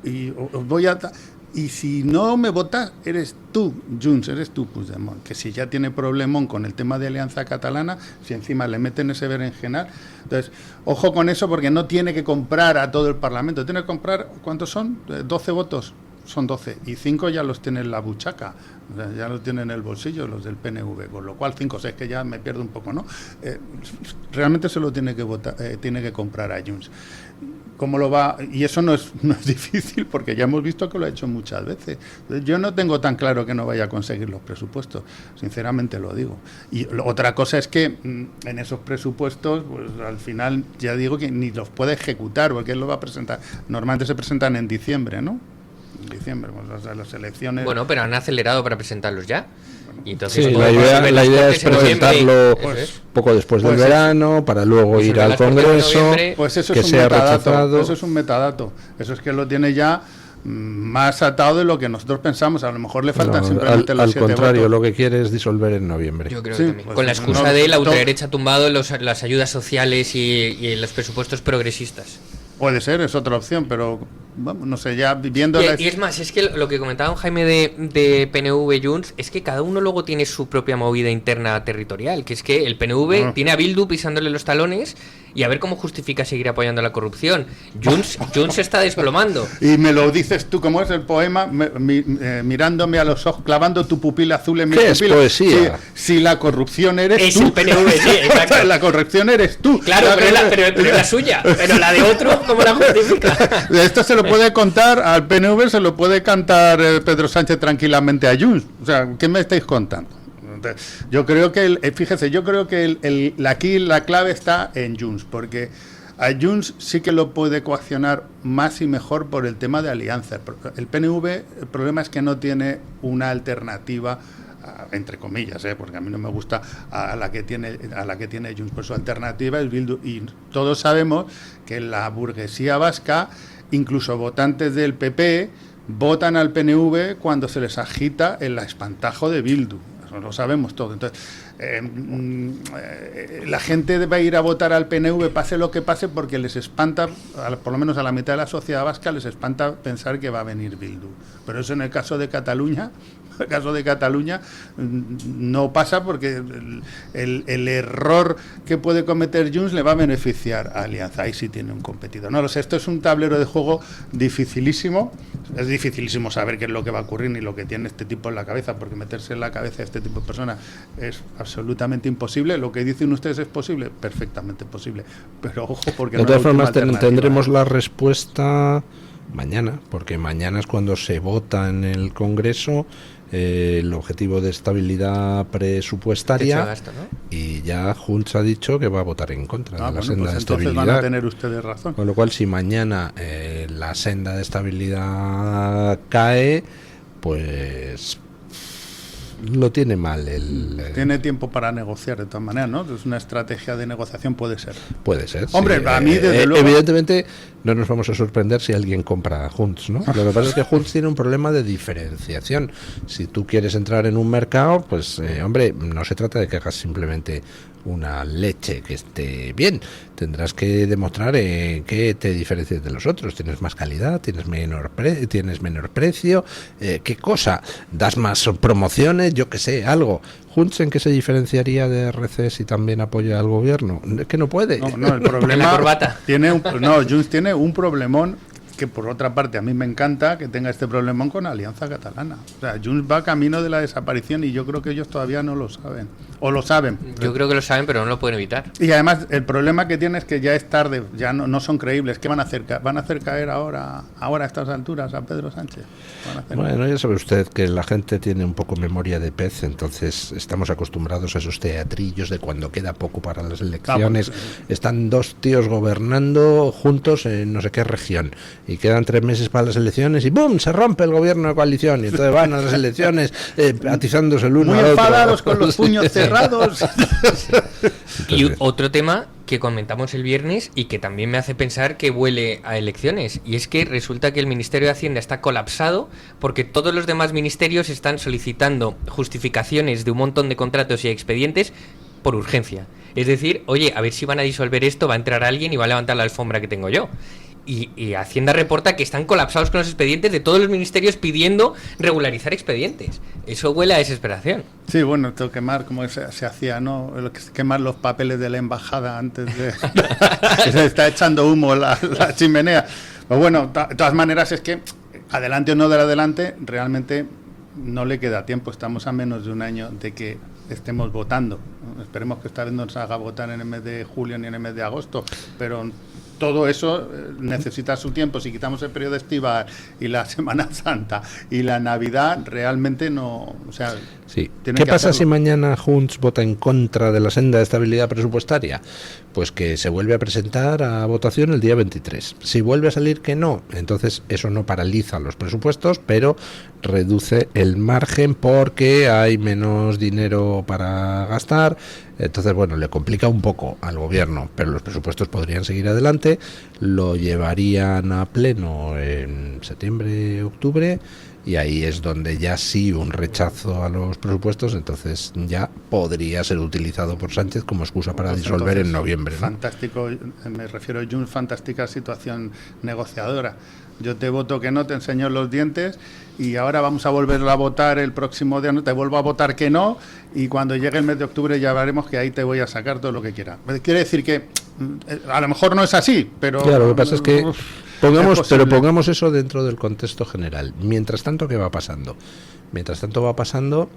Y os voy a dar. Y si no me votas, eres tú, Junts, eres tú, Puigdemont, que si ya tiene problemón con el tema de Alianza Catalana, si encima le meten ese berenjenal. Entonces, ojo con eso, porque no tiene que comprar a todo el Parlamento, tiene que comprar, ¿cuántos son? 12 votos. Son 12, y 5 ya los tiene en la buchaca, o sea, ya los tienen en el bolsillo los del PNV, con lo cual 5 o 6, que ya me pierdo un poco, ¿no? Realmente se lo tiene que votar, tiene que comprar a Junts. ¿Cómo lo va? Y eso no es difícil, porque ya hemos visto que lo ha hecho muchas veces. Yo no tengo tan claro que no vaya a conseguir los presupuestos, sinceramente lo digo. Y otra cosa es que en esos presupuestos, pues al final ya digo que ni los puede ejecutar, porque él lo va a presentar. Normalmente se presentan en diciembre, ¿no? En diciembre, pues, las elecciones. Bueno, pero han acelerado para presentarlos ya. Y entonces, sí, la idea es presentarlo poco después del verano, para luego ir al Congreso, pues eso que es sea rechazado. Eso es un metadato. Eso es que lo tiene ya más atado de lo que nosotros pensamos. A lo mejor le faltan simplemente los 7 votos. Al contrario, lo que quiere es disolver en noviembre. Yo creo que también. Pues con la excusa de la ultraderecha tumbado las ayudas sociales y los presupuestos progresistas. Puede ser, es otra opción, pero vamos, no sé, ya viendo... Y es más, es que lo que comentaba Jaime de PNV Junts es que cada uno luego tiene su propia movida interna territorial, que es que el PNV tiene a Bildu pisándole los talones, y a ver cómo justifica seguir apoyando la corrupción. Junts se está desplomando. Y me lo dices tú, como es el poema, mirándome a los ojos, clavando tu pupila azul en mi pupila. Es poesía. Si la corrupción eres es tú. Es el PNV, sí, exacto. La corrupción eres tú. Claro, pero es la suya. Pero la de otro, ¿cómo la justifica? Esto se lo puede contar al PNV, se lo puede cantar Pedro Sánchez tranquilamente a Junts. O sea, ¿qué me estáis contando? Yo creo que, fíjese, aquí la clave está en Junts, porque a Junts sí que lo puede coaccionar más y mejor por el tema de alianzas. El PNV, el problema es que no tiene una alternativa, entre comillas, porque a mí no me gusta a la que tiene Junts, pues su alternativa es Bildu, y todos sabemos que la burguesía vasca, incluso votantes del PP, votan al PNV cuando se les agita el espantajo de Bildu. Lo sabemos todo. Entonces, la gente va a ir a votar al PNV, pase lo que pase, porque les espanta, por lo menos a la mitad de la sociedad vasca, les espanta pensar que va a venir Bildu. Pero eso en el caso de Cataluña, no pasa, porque el error que puede cometer Junts le va a beneficiar a Alianza. Ahí sí tiene un competidor. No lo sé, esto es un tablero de juego dificilísimo. Es dificilísimo saber qué es lo que va a ocurrir ni lo que tiene este tipo en la cabeza, porque meterse en la cabeza de este tipo de personas es absolutamente imposible. Lo que dicen ustedes es posible, perfectamente posible. Pero ojo, porque de todas formas tendremos la respuesta Mañana, porque mañana es cuando se vota en el Congreso el objetivo de estabilidad presupuestaria, gasto, ¿no? Y ya Junts ha dicho que va a votar en contra de la senda pues de entonces estabilidad. van a tener ustedes razón. Con lo cual, si mañana la senda de estabilidad cae, pues lo tiene mal. Tiene tiempo para negociar de todas maneras, ¿no? Es una estrategia de negociación, puede ser. Puede ser. Hombre, sí. a mí desde luego... Evidentemente no nos vamos a sorprender si alguien compra Junts, ¿no? Lo que pasa es que Junts tiene un problema de diferenciación. Si tú quieres entrar en un mercado, pues, hombre, no se trata de que hagas simplemente una leche que esté bien. Tendrás que demostrar que te diferencias de los otros. Tienes más calidad, tienes menor precio. ¿Qué cosa? ¿Das más promociones? Yo qué sé, algo. ¿Junts en qué se diferenciaría de RC si también apoya al gobierno? Es que no puede. No, el problema... La corbata. Junts tiene un problemón que, por otra parte, a mí me encanta que tenga este problemón con Alianza Catalana. O sea, Junts va camino de la desaparición y yo creo que ellos todavía no lo saben. O lo saben. Yo creo que lo saben, pero no lo pueden evitar. Y además, el problema que tiene es que ya es tarde, ya no son creíbles. ¿Qué van a hacer? ¿Van a hacer caer ahora a estas alturas a Pedro Sánchez? Bueno, ya sabe usted que la gente tiene un poco memoria de pez, entonces estamos acostumbrados a esos teatrillos de cuando queda poco para las elecciones. Están dos tíos gobernando juntos en no sé qué región y quedan 3 meses para las elecciones y ¡bum! Se rompe el gobierno de coalición y entonces van a las elecciones atizándose el uno muy al otro. enfadados con los puños cerrados. Y otro tema que comentamos el viernes y que también me hace pensar que huele a elecciones, y es que resulta que el Ministerio de Hacienda está colapsado porque todos los demás ministerios están solicitando justificaciones de un montón de contratos y expedientes por urgencia. Es decir, oye, a ver si van a disolver esto, va a entrar alguien y va a levantar la alfombra que tengo yo. Y Hacienda reporta que están colapsados con los expedientes de todos los ministerios pidiendo regularizar expedientes. Eso huele a desesperación. Sí, bueno, esto quemar, como se hacía, ¿no? Quemar los papeles de la embajada antes de... se está echando humo la chimenea. Pero bueno, de todas maneras es que, adelante o no del adelante, realmente no le queda tiempo. Estamos a menos de un año de que estemos votando. Esperemos que esta vez no nos haga votar en el mes de julio ni en el mes de agosto, pero... todo eso necesita su tiempo. Si quitamos el periodo estival y la Semana Santa y la Navidad, realmente no... O sea, sí. ¿Qué pasa si mañana Junts vota en contra de la senda de estabilidad presupuestaria? Pues que se vuelve a presentar a votación el día 23. Si vuelve a salir que no, entonces eso no paraliza los presupuestos, pero reduce el margen porque hay menos dinero para gastar. Entonces, bueno, le complica un poco al gobierno, pero los presupuestos podrían seguir adelante, lo llevarían a pleno en septiembre, octubre, y ahí es donde ya sí un rechazo a los presupuestos, entonces ya podría ser utilizado por Sánchez como excusa para disolver en noviembre, ¿no? Fantástico, me refiero a Junts, fantástica situación negociadora. Yo te voto que no, te enseño los dientes y ahora vamos a volver a votar el próximo día, no te vuelvo a votar que no, y cuando llegue el mes de octubre ya veremos que ahí te voy a sacar todo lo que quiera. Quiere decir que a lo mejor no es así, pero... Claro, lo que pasa es que pongamos eso dentro del contexto general. Mientras tanto, ¿qué va pasando? Mientras tanto va pasando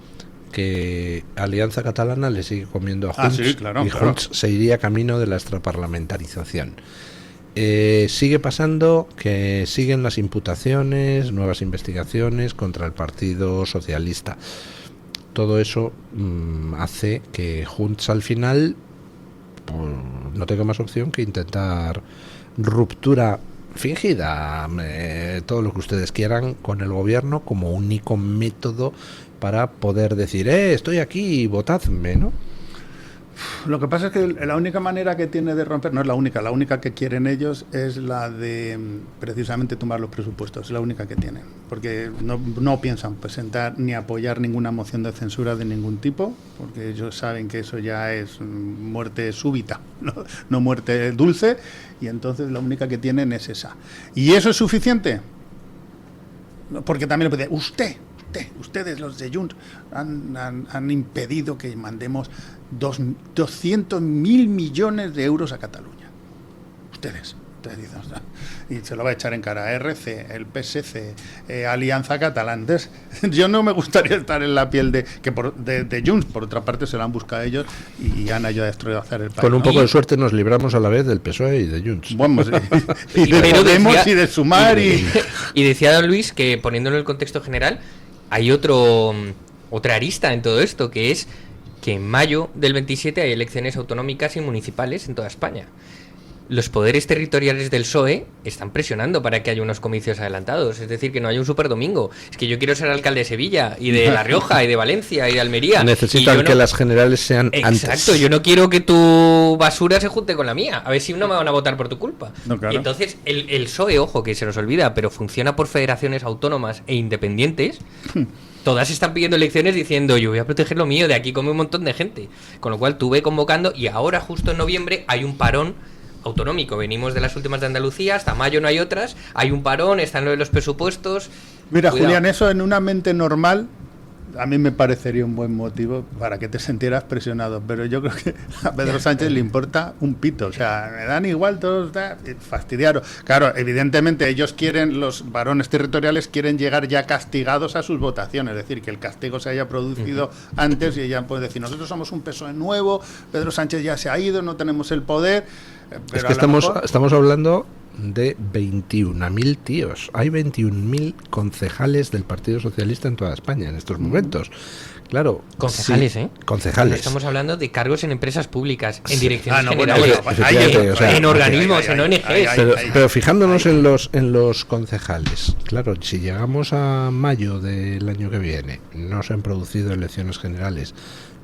que Alianza Catalana le sigue comiendo a Junts, sí, claro, y Junts se iría camino de la extraparlamentarización. Sigue pasando que siguen las imputaciones, nuevas investigaciones contra el Partido Socialista. Todo eso hace que Junts al final pues, no tenga más opción que intentar ruptura fingida, todo lo que ustedes quieran, con el gobierno como único método para poder decir, estoy aquí, votadme, ¿no? Lo que pasa es que la única manera que tiene de romper, no es la única que quieren ellos es la de precisamente tumbar los presupuestos, es la única que tienen, porque no piensan presentar ni apoyar ninguna moción de censura de ningún tipo, porque ellos saben que eso ya es muerte súbita, no muerte dulce, y entonces la única que tienen es esa. ¿Y eso es suficiente? Porque también le puede decir, ustedes los de Junts han impedido que mandemos 200.000 millones de euros a Cataluña. Ustedes, Entonces dices, y se lo va a echar en cara a RC, el PSC, Alianza Catalana. Entonces, yo no me gustaría estar en la piel de Junts. Por otra parte, se lo han buscado ellos y han ayudado a destrozar el país. Con un poco de suerte nos libramos a la vez del PSOE y de Junts. Bueno, y de Podemos y de Sumar. Y decía don Luis que, poniéndolo en el contexto general, hay otra arista en todo esto, que es que en mayo del 27 hay elecciones autonómicas y municipales en toda España. Los poderes territoriales del PSOE están presionando para que haya unos comicios adelantados, es decir, que no haya un superdomingo. Es que yo quiero ser alcalde de Sevilla, y de La Rioja, y de Valencia, y de Almería. Necesitan que las generales sean antes. Exacto, yo no quiero que tu basura se junte con la mía, a ver si no me van a votar por tu culpa. No, claro. Y entonces, el PSOE, ojo, que se nos olvida, pero funciona por federaciones autónomas e independientes. Todas están pidiendo elecciones diciendo, yo voy a proteger lo mío, de aquí come un montón de gente. Con lo cual, tú ve convocando, y ahora, justo en noviembre, hay un parón autonómico. Venimos de las últimas de Andalucía, hasta mayo no hay otras, hay un parón, están lo de los presupuestos. Mira, Cuidado. Julián, eso en una mente normal a mí me parecería un buen motivo para que te sintieras presionado, pero yo creo que a Pedro Sánchez le importa un pito, o sea, me dan igual todos, fastidiaros. Claro, evidentemente ellos quieren, los varones territoriales quieren llegar ya castigados a sus votaciones, es decir, que el castigo se haya producido antes y ella puede decir, nosotros somos un PSOE nuevo, Pedro Sánchez ya se ha ido, no tenemos el poder. Es que estamos hablando de 21.000 tíos. Hay 21.000 concejales del Partido Socialista en toda España en estos momentos. Claro. Concejales, sí, concejales. No estamos hablando de cargos en empresas públicas, en direcciones generales, en organismos, en ONGs. Pero fijándonos en los concejales, claro, si llegamos a mayo del año que viene, no se han producido elecciones generales,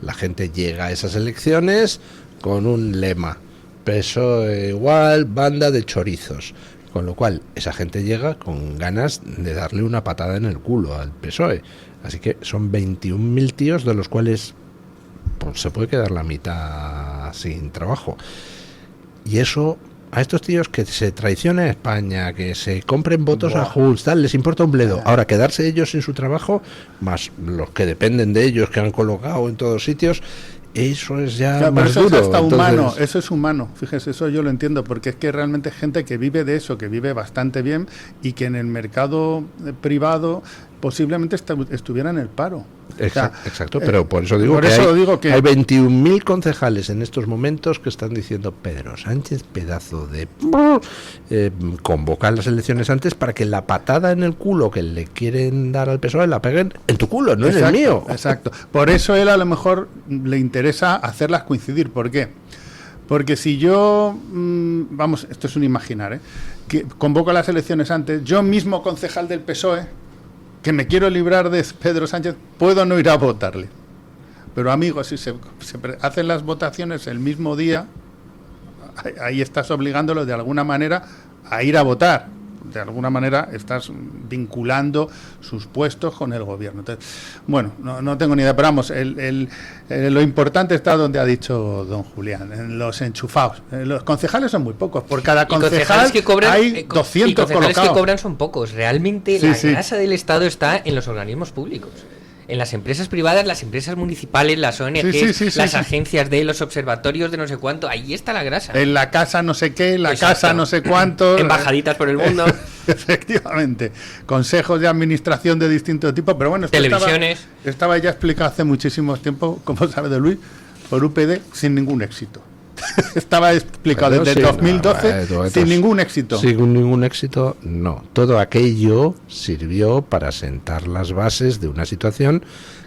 la gente llega a esas elecciones con un lema: PSOE igual, banda de chorizos. Con lo cual, esa gente llega con ganas de darle una patada en el culo al PSOE. Así que son 21.000 tíos, de los cuales pues, se puede quedar la mitad sin trabajo. Y eso, a estos tíos que se traicione a España, que se compren votos a Junts, tal, les importa un bledo. Ahora, quedarse ellos sin su trabajo, más los que dependen de ellos, que han colocado en todos sitios, eso es ya claro, más eso duro. Es hasta entonces... humano, eso es humano, fíjese, eso yo lo entiendo, porque es que realmente hay gente que vive de eso, que vive bastante bien y que en el mercado privado posiblemente estuviera en el paro. Exacto, pero por eso digo que hay 21.000 concejales en estos momentos que están diciendo: Pedro Sánchez, pedazo de... convocar las elecciones antes para que la patada en el culo que le quieren dar al PSOE la peguen en tu culo, no en el mío. Exacto, por eso él a lo mejor le interesa hacerlas coincidir. ¿Por qué? Porque si yo, vamos, esto es un imaginar, que convoco las elecciones antes, yo mismo concejal del PSOE, que me quiero librar de Pedro Sánchez, puedo no ir a votarle. Pero amigos, si se hacen las votaciones el mismo día, ahí estás obligándolo de alguna manera a ir a votar. De alguna manera estás vinculando sus puestos con el gobierno. Entonces, bueno, no tengo ni idea, pero vamos, lo importante está donde ha dicho don Julián, en los enchufados. Los concejales son muy pocos, por cada concejal que cobran, hay 200 concejales colocados. Que cobran son pocos, realmente la grasa del Estado está en los organismos públicos. En las empresas privadas, las empresas municipales, las ONGs, las agencias de los observatorios de no sé cuánto, ahí está la grasa. En la casa no sé qué, la casa no sé cuánto. Embajaditas por el mundo. Efectivamente. Consejos de administración de distinto tipo, pero bueno, televisiones. Estaba ya explicado hace muchísimo tiempo, como sabe de Luis, por UPD sin ningún éxito. Estaba explicado desde 2012 sin ningún éxito. Sin ningún éxito, no. Todo aquello sirvió para sentar las bases de una situación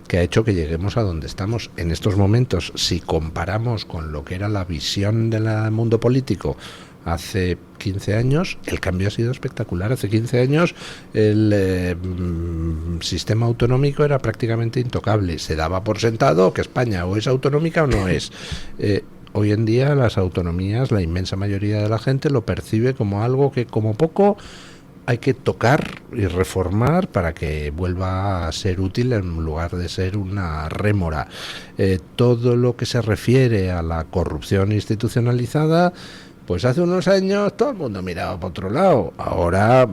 que ha hecho que lleguemos a donde estamos en estos momentos. Si comparamos con lo que era la visión del mundo político hace 15 años, el cambio ha sido espectacular. Hace 15 años el sistema autonómico era prácticamente intocable. Se daba por sentado que España o es autonómica o no es. Hoy en día las autonomías, la inmensa mayoría de la gente lo percibe como algo que como poco hay que tocar y reformar para que vuelva a ser útil en lugar de ser una rémora. Todo lo que se refiere a la corrupción institucionalizada, Pues hace unos años todo el mundo miraba para otro lado. Ahora,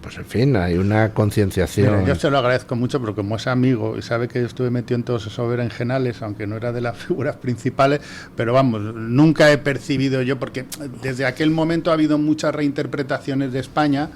pues en fin, hay una concienciación. Mira, yo se lo agradezco mucho, pero como es amigo y sabe que yo estuve metido en todos esos berenjenales, aunque no era de las figuras principales, pero vamos, nunca he percibido yo, porque desde aquel momento ha habido muchas reinterpretaciones de España.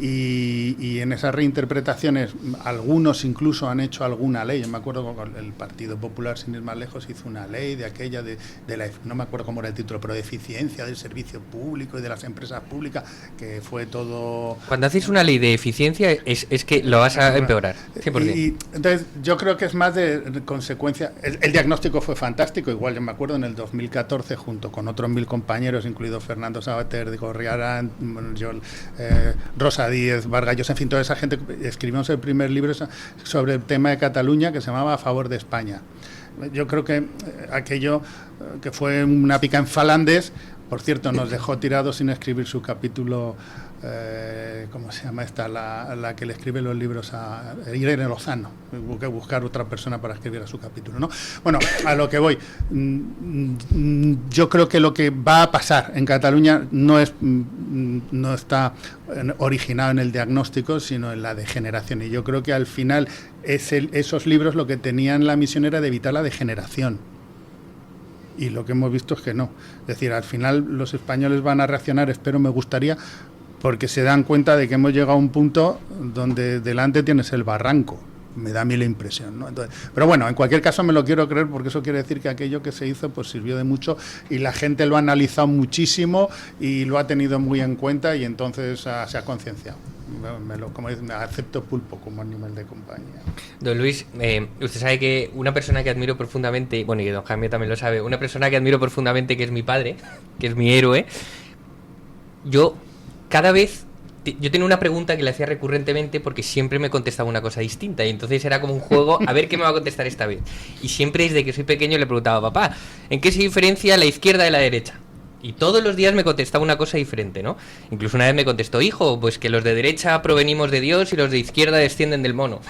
Y en esas reinterpretaciones algunos incluso han hecho alguna ley. Yo me acuerdo con el Partido Popular, sin ir más lejos, hizo una ley de aquella de la, no me acuerdo cómo era el título, pero de eficiencia del servicio público y de las empresas públicas, que fue todo... Cuando haces una ley de eficiencia es que lo vas a empeorar, 100%. Y entonces yo creo que es más de consecuencia. El diagnóstico fue fantástico, igual yo me acuerdo en el 2014, junto con otros 1000 compañeros, incluido Fernando Savater, de Gorriarán, Rosa Díez, Vargas Llosa, en fin, toda esa gente. Escribimos el primer libro sobre el tema de Cataluña, que se llamaba A favor de España. Yo creo que aquello, que fue una pica en Falandes, por cierto, nos dejó tirados sin escribir su capítulo, ¿cómo se llama esta? La que le escribe los libros a Irene Lozano. Hubo que buscar otra persona para escribir su capítulo, ¿no? Bueno, a lo que voy. Yo creo que lo que va a pasar en Cataluña no está originado en el diagnóstico, sino en la degeneración. Y yo creo que al final esos libros lo que tenían la misión era de evitar la degeneración. Y lo que hemos visto es que no. Es decir, al final los españoles van a reaccionar, espero, me gustaría, porque se dan cuenta de que hemos llegado a un punto donde delante tienes el barranco. Me da a mí la impresión, ¿no? Entonces, pero bueno, en cualquier caso me lo quiero creer, porque eso quiere decir que aquello que se hizo pues sirvió de mucho y la gente lo ha analizado muchísimo y lo ha tenido muy en cuenta y entonces se ha concienciado. Como dicen, me acepto pulpo como animal de compañía. Don Luis, usted sabe que una persona que admiro profundamente, bueno, y don Jaime también lo sabe, una persona que admiro profundamente, que es mi padre, que es mi héroe, yo tenía una pregunta que le hacía recurrentemente porque siempre me contestaba una cosa distinta y entonces era como un juego, a ver qué me va a contestar esta vez. Y siempre desde que soy pequeño le preguntaba, papá, ¿en qué se diferencia la izquierda de la derecha? Y todos los días me contestaba una cosa diferente, ¿no? Incluso una vez me contestó, hijo, pues que los de derecha provenimos de Dios y los de izquierda descienden del mono.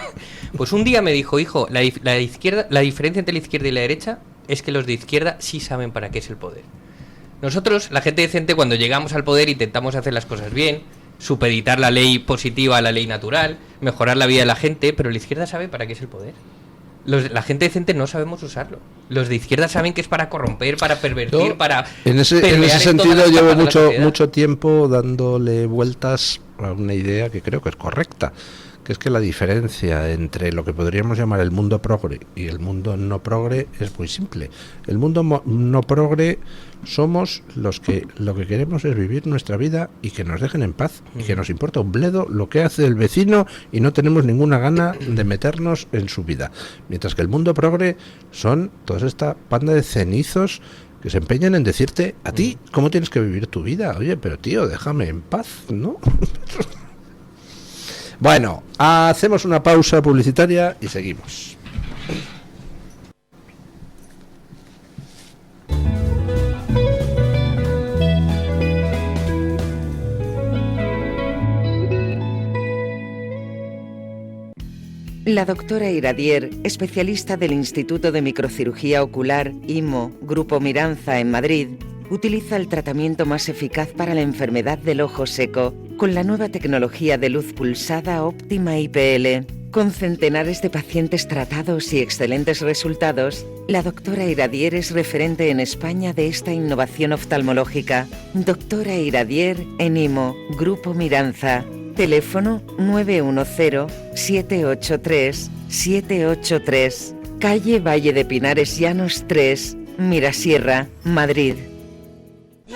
Pues un día me dijo, hijo, la diferencia entre la izquierda y la derecha es que los de izquierda sí saben para qué es el poder. Nosotros, la gente decente, cuando llegamos al poder intentamos hacer las cosas bien, supeditar la ley positiva a la ley natural, mejorar la vida de la gente, pero la izquierda sabe para qué es el poder. La gente decente no sabemos usarlo. Los de izquierda saben que es para corromper, para pervertir, para... En ese sentido llevo mucho tiempo dándole vueltas a una idea que creo que es correcta, que es que la diferencia entre lo que podríamos llamar el mundo progre y el mundo no progre es muy simple. El mundo no progre somos los que lo que queremos es vivir nuestra vida y que nos dejen en paz y que nos importa un bledo lo que hace el vecino y no tenemos ninguna gana de meternos en su vida. Mientras que el mundo progre son toda esta panda de cenizos que se empeñan en decirte a ti cómo tienes que vivir tu vida. Oye, pero tío, déjame en paz, ¿no? Bueno, hacemos una pausa publicitaria y seguimos. La doctora Iradier, especialista del Instituto de Microcirugía Ocular, IMO, Grupo Miranza en Madrid, utiliza el tratamiento más eficaz para la enfermedad del ojo seco con la nueva tecnología de luz pulsada óptima IPL. Con centenares de pacientes tratados y excelentes resultados, la doctora Iradier es referente en España de esta innovación oftalmológica. Doctora Iradier en IMO, Grupo Miranza. Teléfono 910-783-783. Calle Valle de Pinares Llanos 3, Mirasierra, Madrid.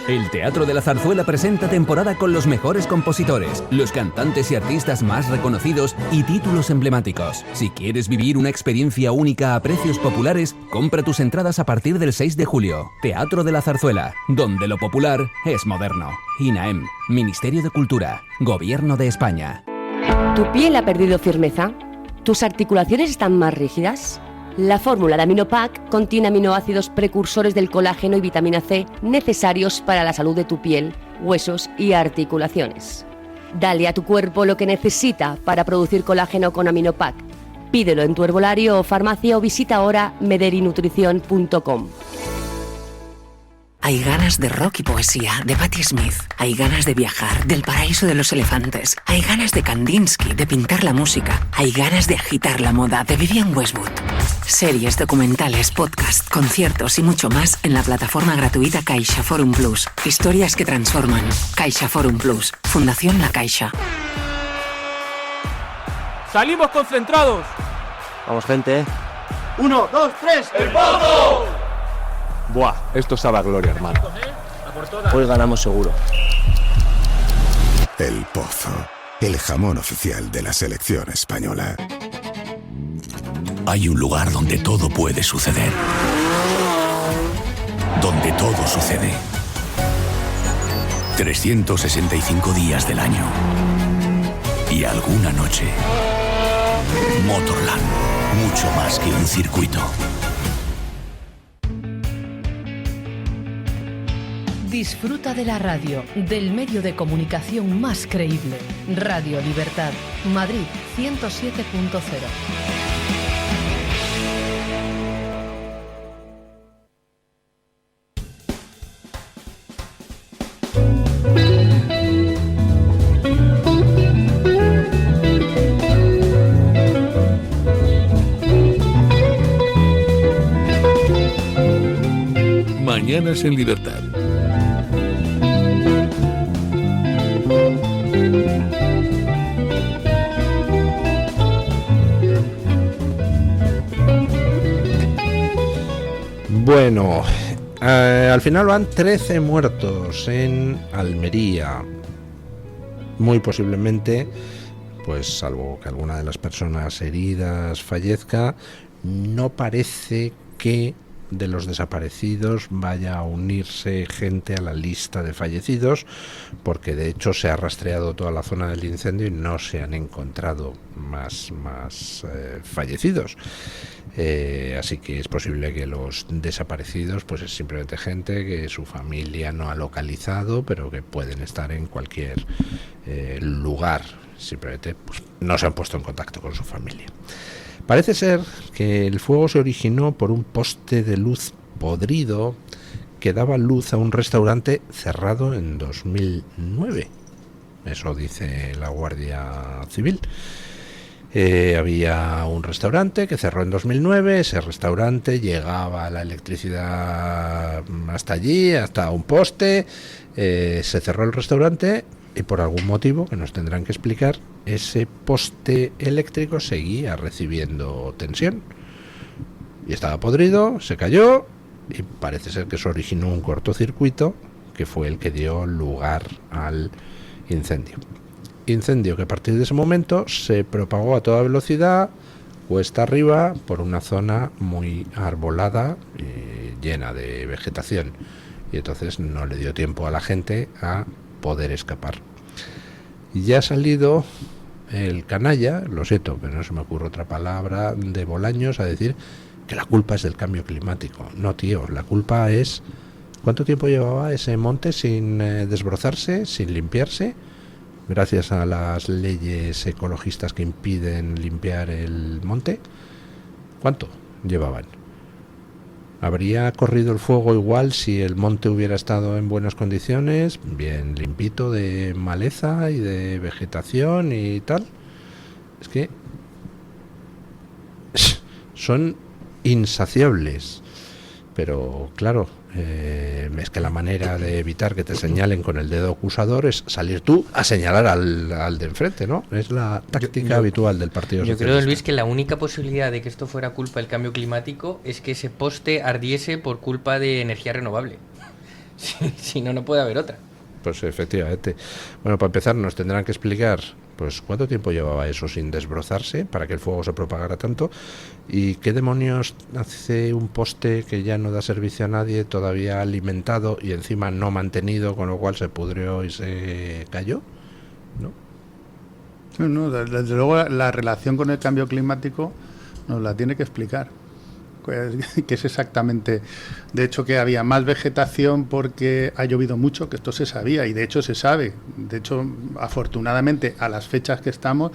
El Teatro de la Zarzuela presenta temporada con los mejores compositores, los cantantes y artistas más reconocidos y títulos emblemáticos. Si quieres vivir una experiencia única a precios populares, compra tus entradas a partir del 6 de julio. Teatro de la Zarzuela, donde lo popular es moderno. INAEM, Ministerio de Cultura, Gobierno de España. ¿Tu piel ha perdido firmeza? ¿Tus articulaciones están más rígidas? La fórmula de Aminopac contiene aminoácidos precursores del colágeno y vitamina C necesarios para la salud de tu piel, huesos y articulaciones. Dale a tu cuerpo lo que necesita para producir colágeno con Aminopac. Pídelo en tu herbolario o farmacia o visita ahora mederinutrición.com. Hay ganas de rock y poesía, de Patti Smith. Hay ganas de viajar, del paraíso de los elefantes. Hay ganas de Kandinsky, de pintar la música. Hay ganas de agitar la moda, de Vivienne Westwood. Series, documentales, podcasts, conciertos y mucho más en la plataforma gratuita Caixa Forum Plus. Historias que transforman. Caixa Forum Plus. Fundación La Caixa. ¡Salimos concentrados! Vamos, gente. 1, 2, 3, ¡el Pozo! Buah, esto sabe a gloria, hermano. Hoy ganamos seguro. El Pozo, el jamón oficial de la selección española. Hay un lugar donde todo puede suceder. Donde todo sucede. 365 días del año. Y alguna noche. Motorland. Mucho más que un circuito. Disfruta de la radio, del medio de comunicación más creíble. Radio Libertad, Madrid 107.0. Mañanas en Libertad. Bueno, al final van 13 muertos en Almería. Muy posiblemente, pues salvo que alguna de las personas heridas fallezca, no parece que de los desaparecidos vaya a unirse gente a la lista de fallecidos, porque de hecho se ha rastreado toda la zona del incendio y no se han encontrado más fallecidos. Así que es posible que los desaparecidos pues es simplemente gente que su familia no ha localizado, pero que pueden estar en cualquier lugar, simplemente pues, no se han puesto en contacto con su familia. Parece ser que el fuego se originó por un poste de luz podrido que daba luz a un restaurante cerrado en 2009. Eso dice la Guardia Civil. Había un restaurante que cerró en 2009, ese restaurante llegaba la electricidad hasta allí, hasta un poste, se cerró el restaurante y por algún motivo que nos tendrán que explicar, ese poste eléctrico seguía recibiendo tensión y estaba podrido, se cayó y parece ser que eso originó un cortocircuito que fue el que dio lugar al incendio. Incendio que a partir de ese momento se propagó a toda velocidad cuesta arriba por una zona muy arbolada y llena de vegetación, y entonces no le dio tiempo a la gente a poder escapar. Ya ha salido el canalla, lo siento, pero no se me ocurre otra palabra, de Bolaños, a decir que la culpa es del cambio climático. No, tío, la culpa es... ¿Cuánto tiempo llevaba ese monte sin desbrozarse, sin limpiarse? Gracias a las leyes ecologistas que impiden limpiar el monte. ¿Cuánto llevaban? ¿Habría corrido el fuego igual si el monte hubiera estado en buenas condiciones, bien limpito de maleza y de vegetación y tal? Es que son insaciables. Pero claro, es que la manera de evitar que te señalen con el dedo acusador es salir tú a señalar al de enfrente, ¿no? Es la táctica habitual del Partido Socialista. Yo creo, Luis, que la única posibilidad de que esto fuera culpa del cambio climático es que ese poste ardiese por culpa de energía renovable. Si no, no puede haber otra. Pues efectivamente. Bueno, para empezar nos tendrán que explicar pues cuánto tiempo llevaba eso sin desbrozarse para que el fuego se propagara tanto, y qué demonios hace un poste que ya no da servicio a nadie, todavía alimentado y encima no mantenido, con lo cual se pudrió y se cayó, ¿no? No, desde luego la relación con el cambio climático nos la tiene que explicar. Que es exactamente, de hecho, que había más vegetación porque ha llovido mucho, que esto se sabía y de hecho se sabe. De hecho, afortunadamente, a las fechas que estamos,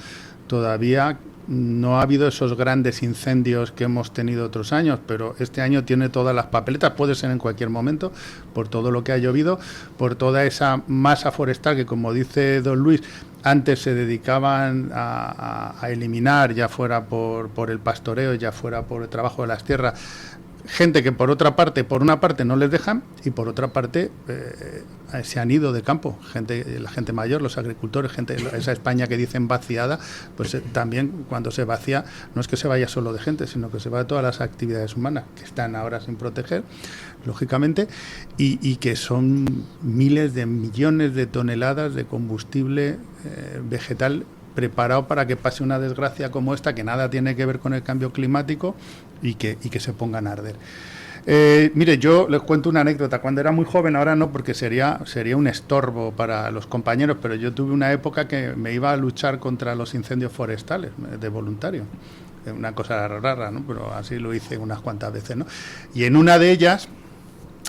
todavía no ha habido esos grandes incendios que hemos tenido otros años, pero este año tiene todas las papeletas, puede ser en cualquier momento, por todo lo que ha llovido, por toda esa masa forestal que, como dice don Luis, antes se dedicaban a eliminar, ya fuera por el pastoreo, ya fuera por el trabajo de las tierras, gente que por una parte no les dejan y por otra parte se han ido de campo, la gente mayor, los agricultores, esa España que dicen vaciada, pues también cuando se vacía no es que se vaya solo de gente, sino que se va de todas las actividades humanas que están ahora sin proteger, lógicamente, y que son miles de millones de toneladas de combustible vegetal preparado para que pase una desgracia como esta, que nada tiene que ver con el cambio climático y que se pongan a arder. Mire, yo les cuento una anécdota. Cuando era muy joven, ahora no, porque sería un estorbo para los compañeros, pero yo tuve una época que me iba a luchar contra los incendios forestales de voluntario. Una cosa rara, ¿no? Pero así lo hice unas cuantas veces, ¿no? Y en una de ellas,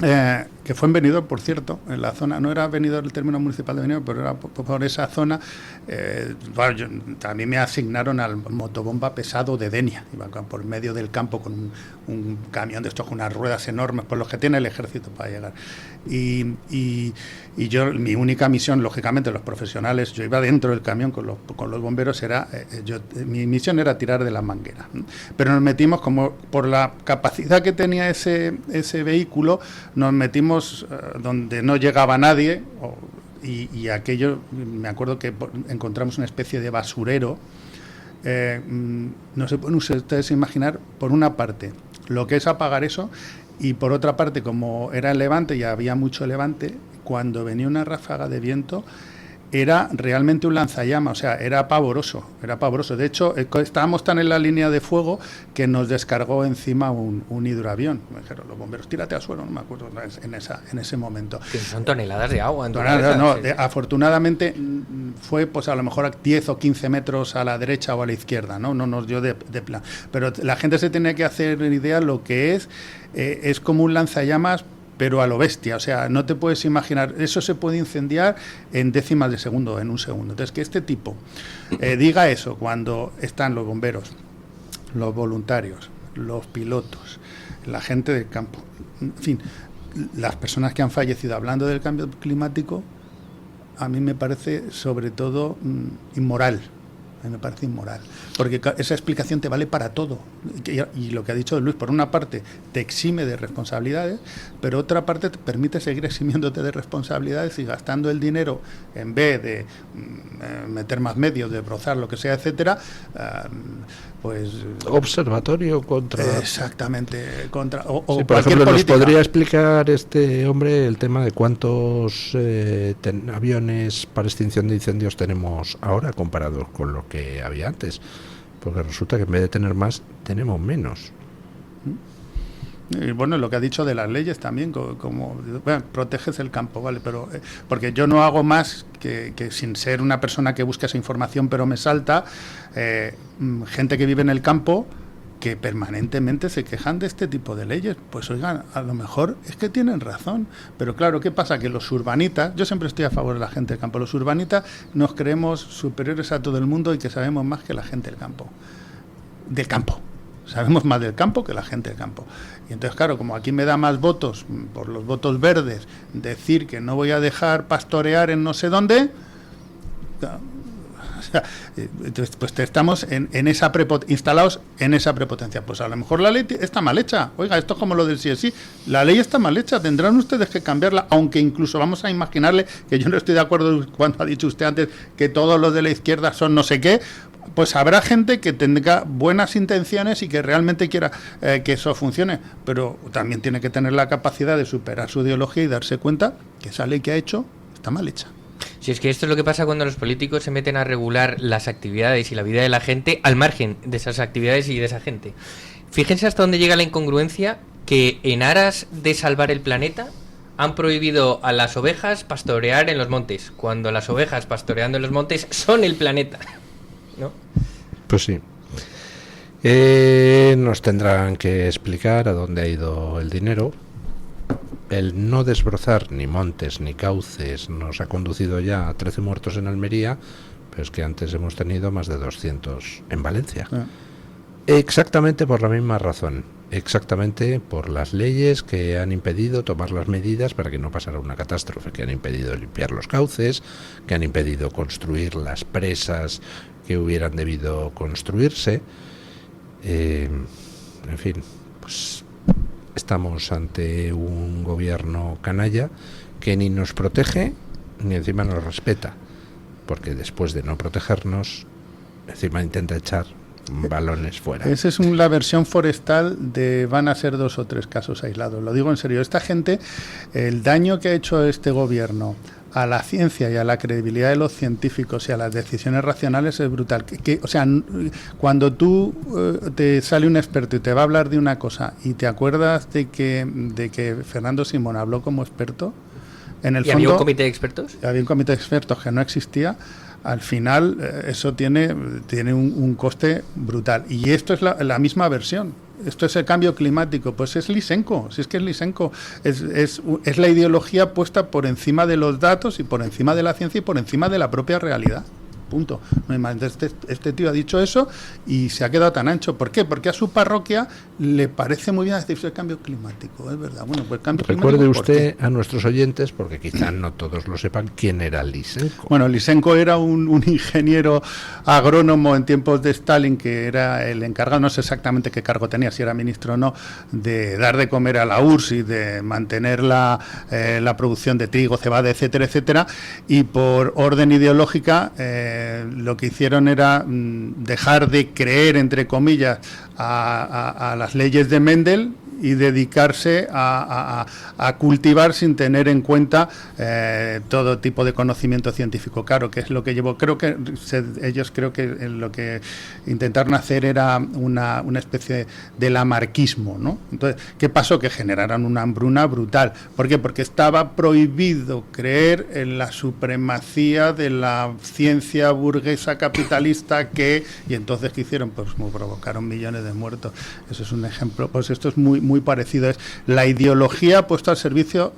que fue en Benidorm, por cierto, en la zona, no era Benidorm el término municipal de Benidorm, pero era por esa zona, también me asignaron al motobomba pesado de Denia, iba por medio del campo con un camión de estos con unas ruedas enormes, por los que tiene el ejército para llegar. Y yo, mi única misión, lógicamente, los profesionales, yo iba dentro del camión con los bomberos, mi misión era tirar de la manguera, ¿no? Pero nos metimos, como por la capacidad que tenía ese vehículo, nos metimos donde no llegaba nadie, y aquello, me acuerdo que encontramos una especie de basurero. No se pueden ustedes imaginar, por una parte, lo que es apagar eso, y por otra parte, como era el levante y había mucho levante, cuando venía una ráfaga de viento, era realmente un lanzallamas, o sea, era pavoroso. De hecho, estábamos tan en la línea de fuego que nos descargó encima un hidroavión. Me dijeron los bomberos, tírate al suelo, no me acuerdo en ese momento. Que son toneladas de agua. Afortunadamente fue pues a lo mejor a 10 o 15 metros a la derecha o a la izquierda, no nos dio de plan. Pero la gente se tiene que hacer idea lo que es como un lanzallamas, pero a lo bestia, o sea, no te puedes imaginar, eso se puede incendiar en décimas de segundo, en un segundo. Entonces, que este tipo diga eso cuando están los bomberos, los voluntarios, los pilotos, la gente del campo, en fin, las personas que han fallecido hablando del cambio climático, a mí me parece sobre todo inmoral. A mí me parece inmoral, porque esa explicación te vale para todo, y lo que ha dicho Luis, por una parte te exime de responsabilidades, pero otra parte te permite seguir eximiéndote de responsabilidades y gastando el dinero en vez de meter más medios, de brozar, lo que sea, etcétera, pues observatorio contra, exactamente, contra o sí, por ejemplo, política. ¿Nos podría explicar este hombre el tema de cuántos aviones para extinción de incendios tenemos ahora comparados con lo que había antes? Porque resulta que en vez de tener más, tenemos menos. Y bueno, lo que ha dicho de las leyes también, como bueno, proteges el campo, ¿vale? Pero porque yo no hago más que sin ser una persona que busca esa información, pero me salta gente que vive en el campo que permanentemente se quejan de este tipo de leyes. Pues oigan, a lo mejor es que tienen razón, pero claro, ¿qué pasa? Que los urbanitas, yo siempre estoy a favor de la gente del campo, los urbanitas nos creemos superiores a todo el mundo y que sabemos más que la gente del campo. Sabemos más del campo que la gente del campo. Y entonces, claro, como aquí me da más votos, por los votos verdes, decir que no voy a dejar pastorear en no sé dónde, entonces pues estamos instalados en esa prepotencia. Pues a lo mejor la ley está mal hecha. Oiga, esto es como lo del sí. La ley está mal hecha, tendrán ustedes que cambiarla, aunque incluso vamos a imaginarle, que yo no estoy de acuerdo cuando ha dicho usted antes que todos los de la izquierda son no sé qué. Pues habrá gente que tenga buenas intenciones y que realmente quiera que eso funcione, pero también tiene que tener la capacidad de superar su ideología y darse cuenta que esa ley que ha hecho está mal hecha. Si es que esto es lo que pasa cuando los políticos se meten a regular las actividades y la vida de la gente al margen de esas actividades y de esa gente. Fíjense hasta dónde llega la incongruencia, que en aras de salvar el planeta han prohibido a las ovejas pastorear en los montes, cuando las ovejas pastoreando en los montes son el planeta, ¿no? Pues sí. Nos tendrán que explicar a dónde ha ido el dinero. El no desbrozar ni montes ni cauces nos ha conducido ya a 13 muertos en Almería, pero es que antes hemos tenido más de 200 en Valencia. Exactamente por la misma razón, exactamente por las leyes que han impedido tomar las medidas para que no pasara una catástrofe, que han impedido limpiar los cauces, que han impedido construir las presas que hubieran debido construirse. En fin, pues estamos ante un gobierno canalla que ni nos protege ni encima nos respeta, porque después de no protegernos, encima intenta echar balones fuera. Esa es la versión forestal de van a ser 2 o 3 casos aislados. Lo digo en serio. Esta gente, el daño que ha hecho este gobierno a la ciencia y a la credibilidad de los científicos y a las decisiones racionales es brutal. O sea, cuando tú te sale un experto y te va a hablar de una cosa y te acuerdas de que Fernando Simón habló como experto, en el fondo, ¿había un comité de expertos? Había un comité de expertos que no existía. Al final eso tiene un coste brutal. Y esto es la misma versión. Esto es el cambio climático. Pues es Lysenko. Si es que es Lysenko. Es la ideología puesta por encima de los datos y por encima de la ciencia y por encima de la propia realidad. Punto. No hay más. Este tío ha dicho eso y se ha quedado tan ancho. ¿Por qué? Porque a su parroquia le parece muy bien decirse el cambio climático, es verdad. Bueno, pues el cambio Recuerde climático. Usted a nuestros oyentes, porque quizá no todos lo sepan, quién era Lysenko. Bueno, Lysenko era un ingeniero agrónomo en tiempos de Stalin, que era el encargado, no sé exactamente qué cargo tenía, si era ministro o no, de dar de comer a la URSS y de mantener la producción de trigo, cebada, etcétera, etcétera. Y por orden ideológica, lo que hicieron era dejar de creer, entre comillas, a las leyes de Mendel y dedicarse a cultivar sin tener en cuenta todo tipo de conocimiento científico. Claro, que es lo que llevó. Ellos creo que lo que intentaron hacer era una especie de lamarquismo, ¿no? Entonces, ¿qué pasó? Que generaron una hambruna brutal. ¿Por qué? Porque estaba prohibido creer en la supremacía de la ciencia burguesa capitalista y entonces, ¿qué hicieron? Pues provocaron millones de muertos. Eso es un ejemplo. Pues esto es muy parecido. Es la ideología puesta al servicio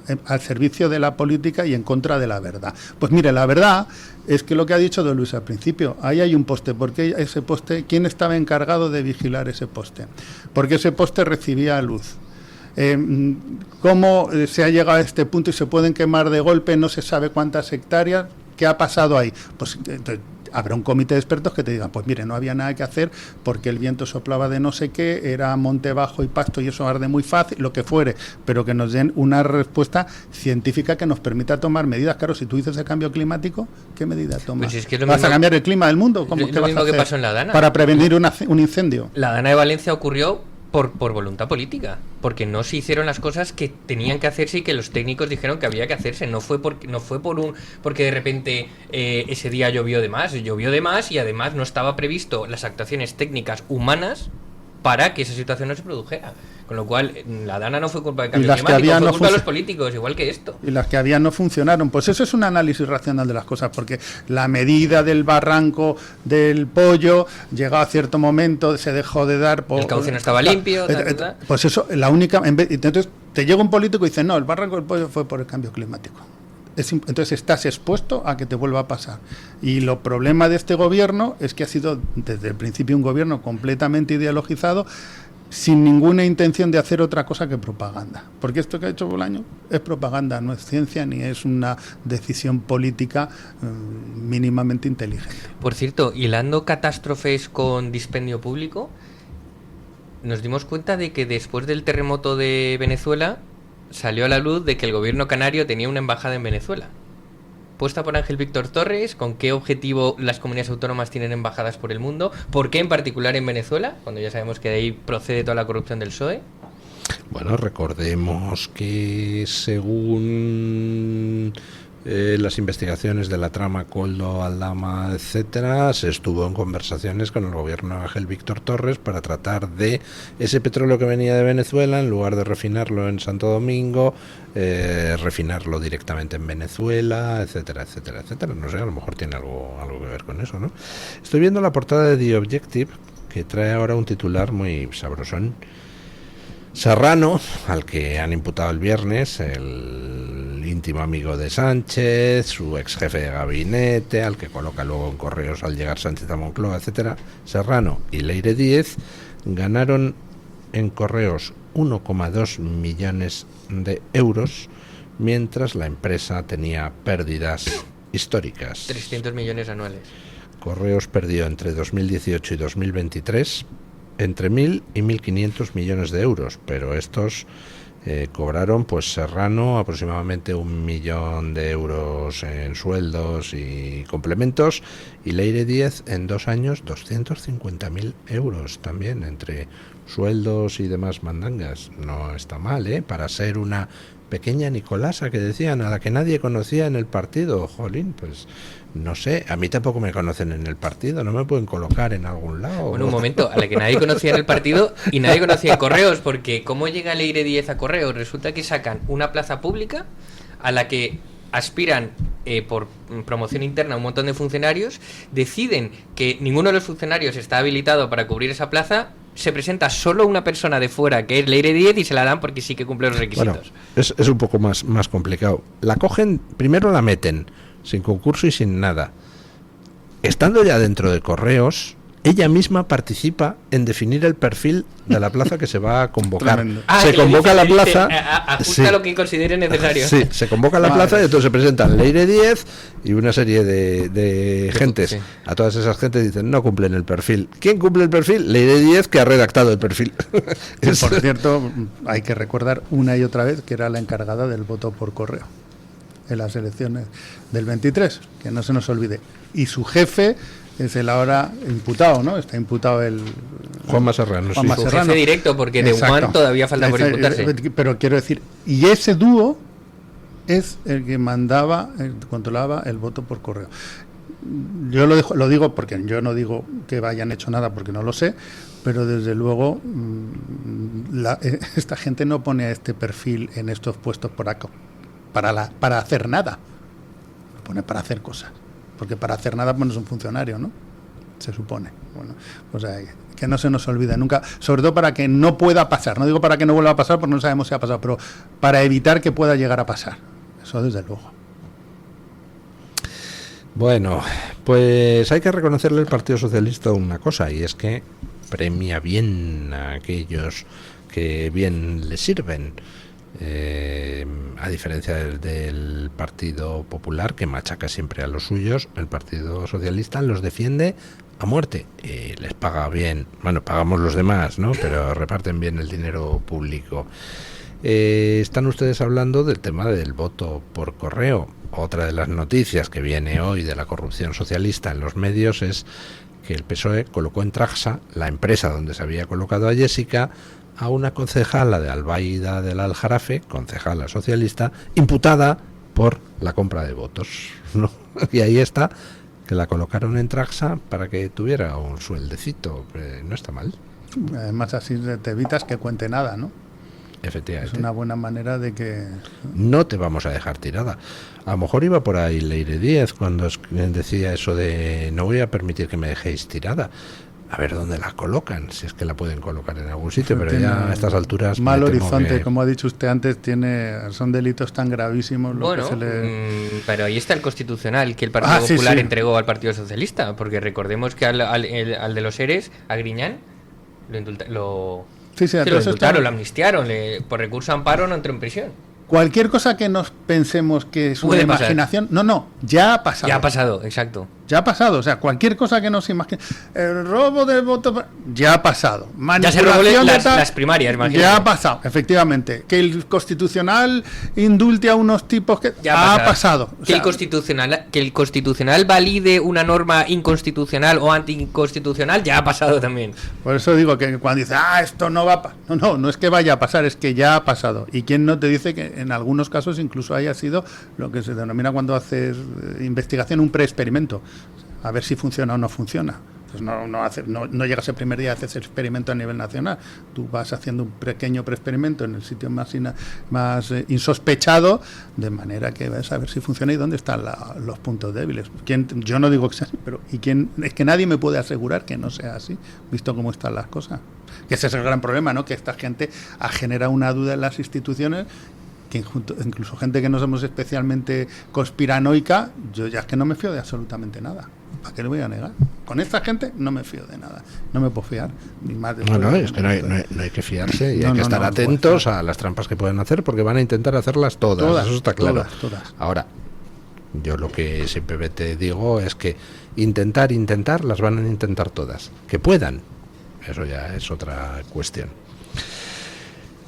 de la política y en contra de la verdad. Pues mire, la verdad es que lo que ha dicho Don Luis al principio, ahí hay un poste. ¿Por qué ese poste? ¿Quién estaba encargado de vigilar ese poste? Porque ese poste recibía luz. ¿Cómo se ha llegado a este punto y se pueden quemar de golpe? No se sabe cuántas hectáreas. ¿Qué ha pasado ahí? Pues entonces, habrá un comité de expertos que te digan, pues mire, no había nada que hacer porque el viento soplaba de no sé qué, era monte bajo y pasto y eso arde muy fácil, lo que fuere, pero que nos den una respuesta científica que nos permita tomar medidas. Claro, si tú dices el cambio climático, ¿qué medida tomas? Pues es que ¿Vas a cambiar el clima del mundo? ¿Cómo lo mismo que pasó en La Dana. Para prevenir un incendio. La Dana de Valencia ocurrió por voluntad política, porque no se hicieron las cosas que tenían que hacerse y que los técnicos dijeron que había que hacerse. No fue porque de repente ese día llovió de más y además no estaba previsto las actuaciones técnicas humanas para que esa situación no se produjera. Con lo cual, la Dana no fue culpa del cambio climático, fue culpa de los políticos, igual que esto. Y las que había no funcionaron. Pues eso es un análisis racional de las cosas, porque la medida del barranco del Pollo, llegado a cierto momento, se dejó de dar... El cauce no estaba limpio. Pues eso, la única... Entonces, te llega un político y dice, no, el barranco del Pollo fue por el cambio climático. Entonces estás expuesto a que te vuelva a pasar. Y lo problema de este gobierno es que ha sido desde el principio un gobierno completamente ideologizado, sin ninguna intención de hacer otra cosa que propaganda. Porque esto que ha hecho Bolaño es propaganda, no es ciencia ni es una decisión política mínimamente inteligente. Por cierto, hilando catástrofes con dispendio público, nos dimos cuenta de que después del terremoto de Venezuela salió a la luz de que el gobierno canario tenía una embajada en Venezuela, puesta por Ángel Víctor Torres. ¿Con qué objetivo las comunidades autónomas tienen embajadas por el mundo? ¿Por qué en particular en Venezuela? Cuando ya sabemos que de ahí procede toda la corrupción del PSOE. Bueno, recordemos que según las investigaciones de la trama Koldo, Aldama, etcétera, se estuvo en conversaciones con el gobierno de Ángel Víctor Torres para tratar de ese petróleo que venía de Venezuela, en lugar de refinarlo en Santo Domingo, refinarlo directamente en Venezuela, etcétera, etcétera, etcétera. No sé, a lo mejor tiene algo que ver con eso, ¿no? Estoy viendo la portada de The Objective, que trae ahora un titular muy sabrosón. Serrano, al que han imputado el viernes el íntimo amigo de Sánchez, su ex jefe de gabinete, al que coloca luego en Correos al llegar Sánchez a Moncloa, etcétera, Serrano y Leire Díez, ganaron en Correos 1,2 millones de euros, mientras la empresa tenía pérdidas históricas. 300 millones anuales. Correos perdió entre 2018 y 2023 entre 1.000 y 1.500 millones de euros, pero estos cobraron, pues Serrano aproximadamente 1 millón de euros en sueldos y complementos, y Leire Díez en 2 años 250.000 euros también entre sueldos y demás mandangas. No está mal, para ser una pequeña Nicolasa que decían, a la que nadie conocía en el partido. Jolín, pues no sé, a mí tampoco me conocen en el partido, no me pueden colocar en algún lado. Bueno, un momento, a la que nadie conocía en el partido y nadie conocía en Correos, porque ¿cómo llega Leire Díez a Correos? Resulta que sacan una plaza pública a la que aspiran por promoción interna un montón de funcionarios, deciden que ninguno de los funcionarios está habilitado para cubrir esa plaza, se presenta solo una persona de fuera, que es Leire Díez, y se la dan porque sí que cumple los requisitos. Bueno, es un poco más complicado. La cogen, primero la meten sin concurso y sin nada. Estando ya dentro de Correos, ella misma participa en definir el perfil de la plaza que se va a convocar. Se convoca la plaza, ajusta lo que considere necesario. Sí, se convoca la plaza y entonces se presentan Leire Díez y una serie de gentes. Sí. A todas esas gentes dicen, no cumplen el perfil. ¿Quién cumple el perfil? Leire Díez, que ha redactado el perfil. Sí, por cierto, hay que recordar una y otra vez que era la encargada del voto por correo en las elecciones del 23, que no se nos olvide. Y su jefe es el ahora imputado, ¿no? Está imputado el Juanma Serrano. Juanma Serrano. Jefe directo, porque de Juan todavía falta por imputarse. Pero quiero decir, y ese dúo es el que controlaba el voto por correo. Yo lo digo porque yo no digo que hayan hecho nada porque no lo sé, pero desde luego esta gente no pone este perfil en estos puestos por acá para hacer nada, lo pone para hacer cosas, porque para hacer nada pues no es un funcionario, ¿no? Se supone. Bueno, pues que no se nos olvide nunca, sobre todo para que no pueda pasar. No digo para que no vuelva a pasar porque no sabemos si ha pasado, pero para evitar que pueda llegar a pasar. Eso desde luego. Bueno, pues hay que reconocerle al Partido Socialista una cosa, y es que premia bien a aquellos que bien les sirven. A diferencia del Partido Popular, que machaca siempre a los suyos, el Partido Socialista los defiende a muerte y les paga bien. Bueno, pagamos los demás, ¿no? Pero reparten bien el dinero público. Están ustedes hablando del tema del voto por correo. Otra de las noticias que viene hoy de la corrupción socialista en los medios es que el PSOE colocó en Tragsa, la empresa donde se había colocado a Jessica, a una concejala de Albaida del Aljarafe, concejala socialista, imputada por la compra de votos, ¿no? Y ahí está, que la colocaron en Tragsa para que tuviera un sueldecito. No está mal. Además así te evitas que cuente nada, ¿no? Efectivamente. Es una buena manera de que... No te vamos a dejar tirada. A lo mejor iba por ahí Leire Díez cuando decía eso de no voy a permitir que me dejéis tirada. A ver dónde la colocan, si es que la pueden colocar en algún sitio, pero ya a estas alturas... Mal horizonte, como ha dicho usted antes, son delitos tan gravísimos. Pero ahí está el Constitucional que el Partido Popular entregó al Partido Socialista, porque recordemos que al de los ERES, a Griñán, lo indultaron, lo amnistiaron, por recurso a amparo no entró en prisión. Cualquier cosa que nos pensemos que es una imaginación, ya ha pasado. Ya ha pasado, exacto. Ya ha pasado, o sea, cualquier cosa que nos imaginemos. El robo del voto ya ha pasado. Ya se robó las primarias, imagínate. Ya ha pasado, efectivamente. Que el Constitucional indulte a unos tipos que ya ha pasado. O sea, que el Constitucional valide una norma inconstitucional o anticonstitucional ya ha pasado también. Por eso digo que cuando dice, esto no va a pasar. No es que vaya a pasar, es que ya ha pasado. ¿Y quién no te dice que en algunos casos incluso haya sido lo que se denomina cuando haces investigación un preexperimento? A ver si funciona o no funciona. Entonces no llegas el primer día, haces el experimento a nivel nacional. Tú vas haciendo un pequeño preexperimento en el sitio más insospechado, de manera que vas a ver si funciona y dónde están los puntos débiles. Yo no digo que sea así, pero es que nadie me puede asegurar que no sea así, visto cómo están las cosas. Que ese es el gran problema, ¿no? Que esta gente ha generado una duda en las instituciones que incluso gente que no somos especialmente conspiranoica, yo ya es que no me fío de absolutamente nada. ¿Para qué le voy a negar? Con esta gente no me fío de nada. No me puedo fiar. Ni más de es que no hay que fiarse y hay que estar atentos a las trampas que pueden hacer, porque van a intentar hacerlas todas, eso está claro. Todas. Ahora, yo lo que siempre te digo es que intentar, las van a intentar todas. Que puedan, eso ya es otra cuestión.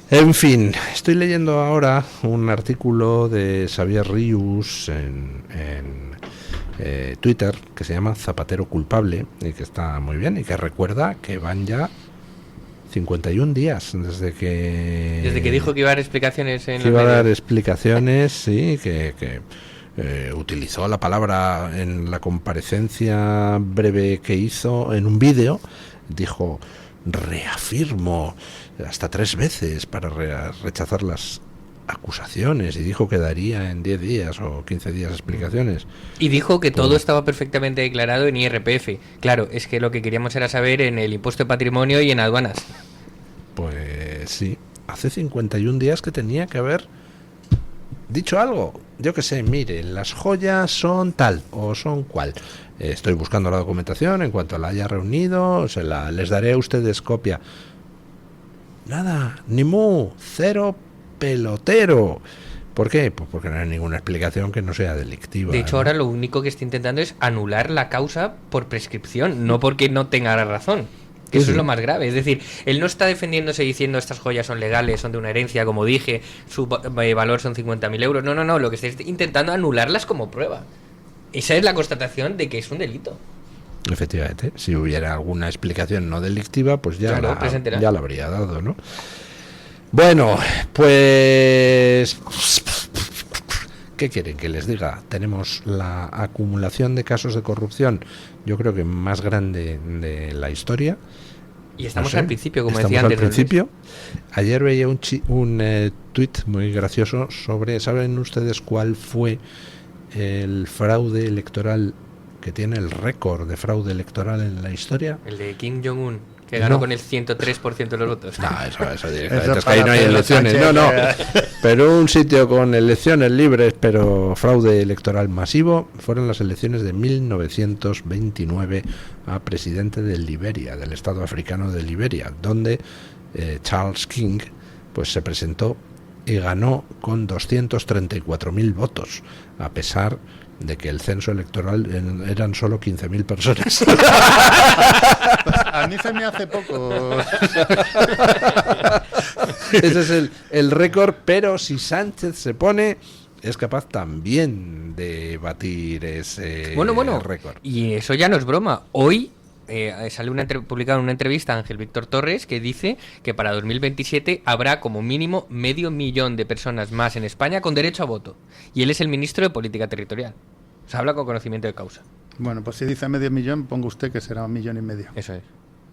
En fin, estoy leyendo ahora un artículo de Xavier Rius en Twitter, que se llama Zapatero culpable, y que está muy bien, y que recuerda que van ya 51 días desde que dijo que iba a dar explicaciones en que iba a dar explicaciones, sí, que utilizó la palabra en la comparecencia breve que hizo en un vídeo, dijo: reafirmo, hasta 3 veces para rechazar las acusaciones, y dijo que daría en 10 días o 15 días explicaciones. Y dijo que todo estaba perfectamente declarado en IRPF. Claro, es que lo que queríamos era saber en el impuesto de patrimonio y en aduanas. Pues sí, hace 51 días que tenía que haber dicho algo. Yo que sé, mire, las joyas son tal o son cual. Estoy buscando la documentación, en cuanto la haya reunido les daré a ustedes copia. Nada, ni mu, cero pelotero. ¿Por qué? Pues porque no hay ninguna explicación que no sea delictiva. De hecho, ahora lo único que está intentando es anular la causa por prescripción, no porque no tenga la razón. Que eso es lo más grave. Es decir, él no está defendiéndose diciendo estas joyas son legales, son de una herencia, como dije, su valor son 50.000 euros. No, lo que está intentando anularlas como prueba. Esa es la constatación de que es un delito. Efectivamente, si hubiera alguna explicación no delictiva, pues ya la habría dado, ¿no? Bueno, pues ¿qué quieren que les diga? Tenemos la acumulación de casos de corrupción, yo creo que más grande de la historia. Y estamos al principio, como decía antes. Al principio. Ayer veía un tuit muy gracioso sobre, ¿saben ustedes cuál fue el fraude electoral que tiene el récord de fraude electoral en la historia? El de Kim Jong-un, que ganó con el 103% de los votos. No, eso directamente. Es que ahí no hay elecciones. No. Pero un sitio con elecciones libres, pero fraude electoral masivo, fueron las elecciones de 1929 a presidente de Liberia, del Estado africano de Liberia, donde Charles King pues se presentó y ganó con 234.000 votos, a pesar de que el censo electoral eran solo 15.000 personas. A mí se me hace poco. Ese es el récord, pero si Sánchez se pone, es capaz también de batir ese récord. Y eso ya no es broma. Hoy sale publicada una entrevista a Ángel Víctor Torres que dice que para 2027 habrá como mínimo 500.000 de personas más en España con derecho a voto. Y él es el ministro de Política Territorial. Se habla con conocimiento de causa. Bueno, pues si dice 500.000, ponga usted que será 1,5 millones. Eso es.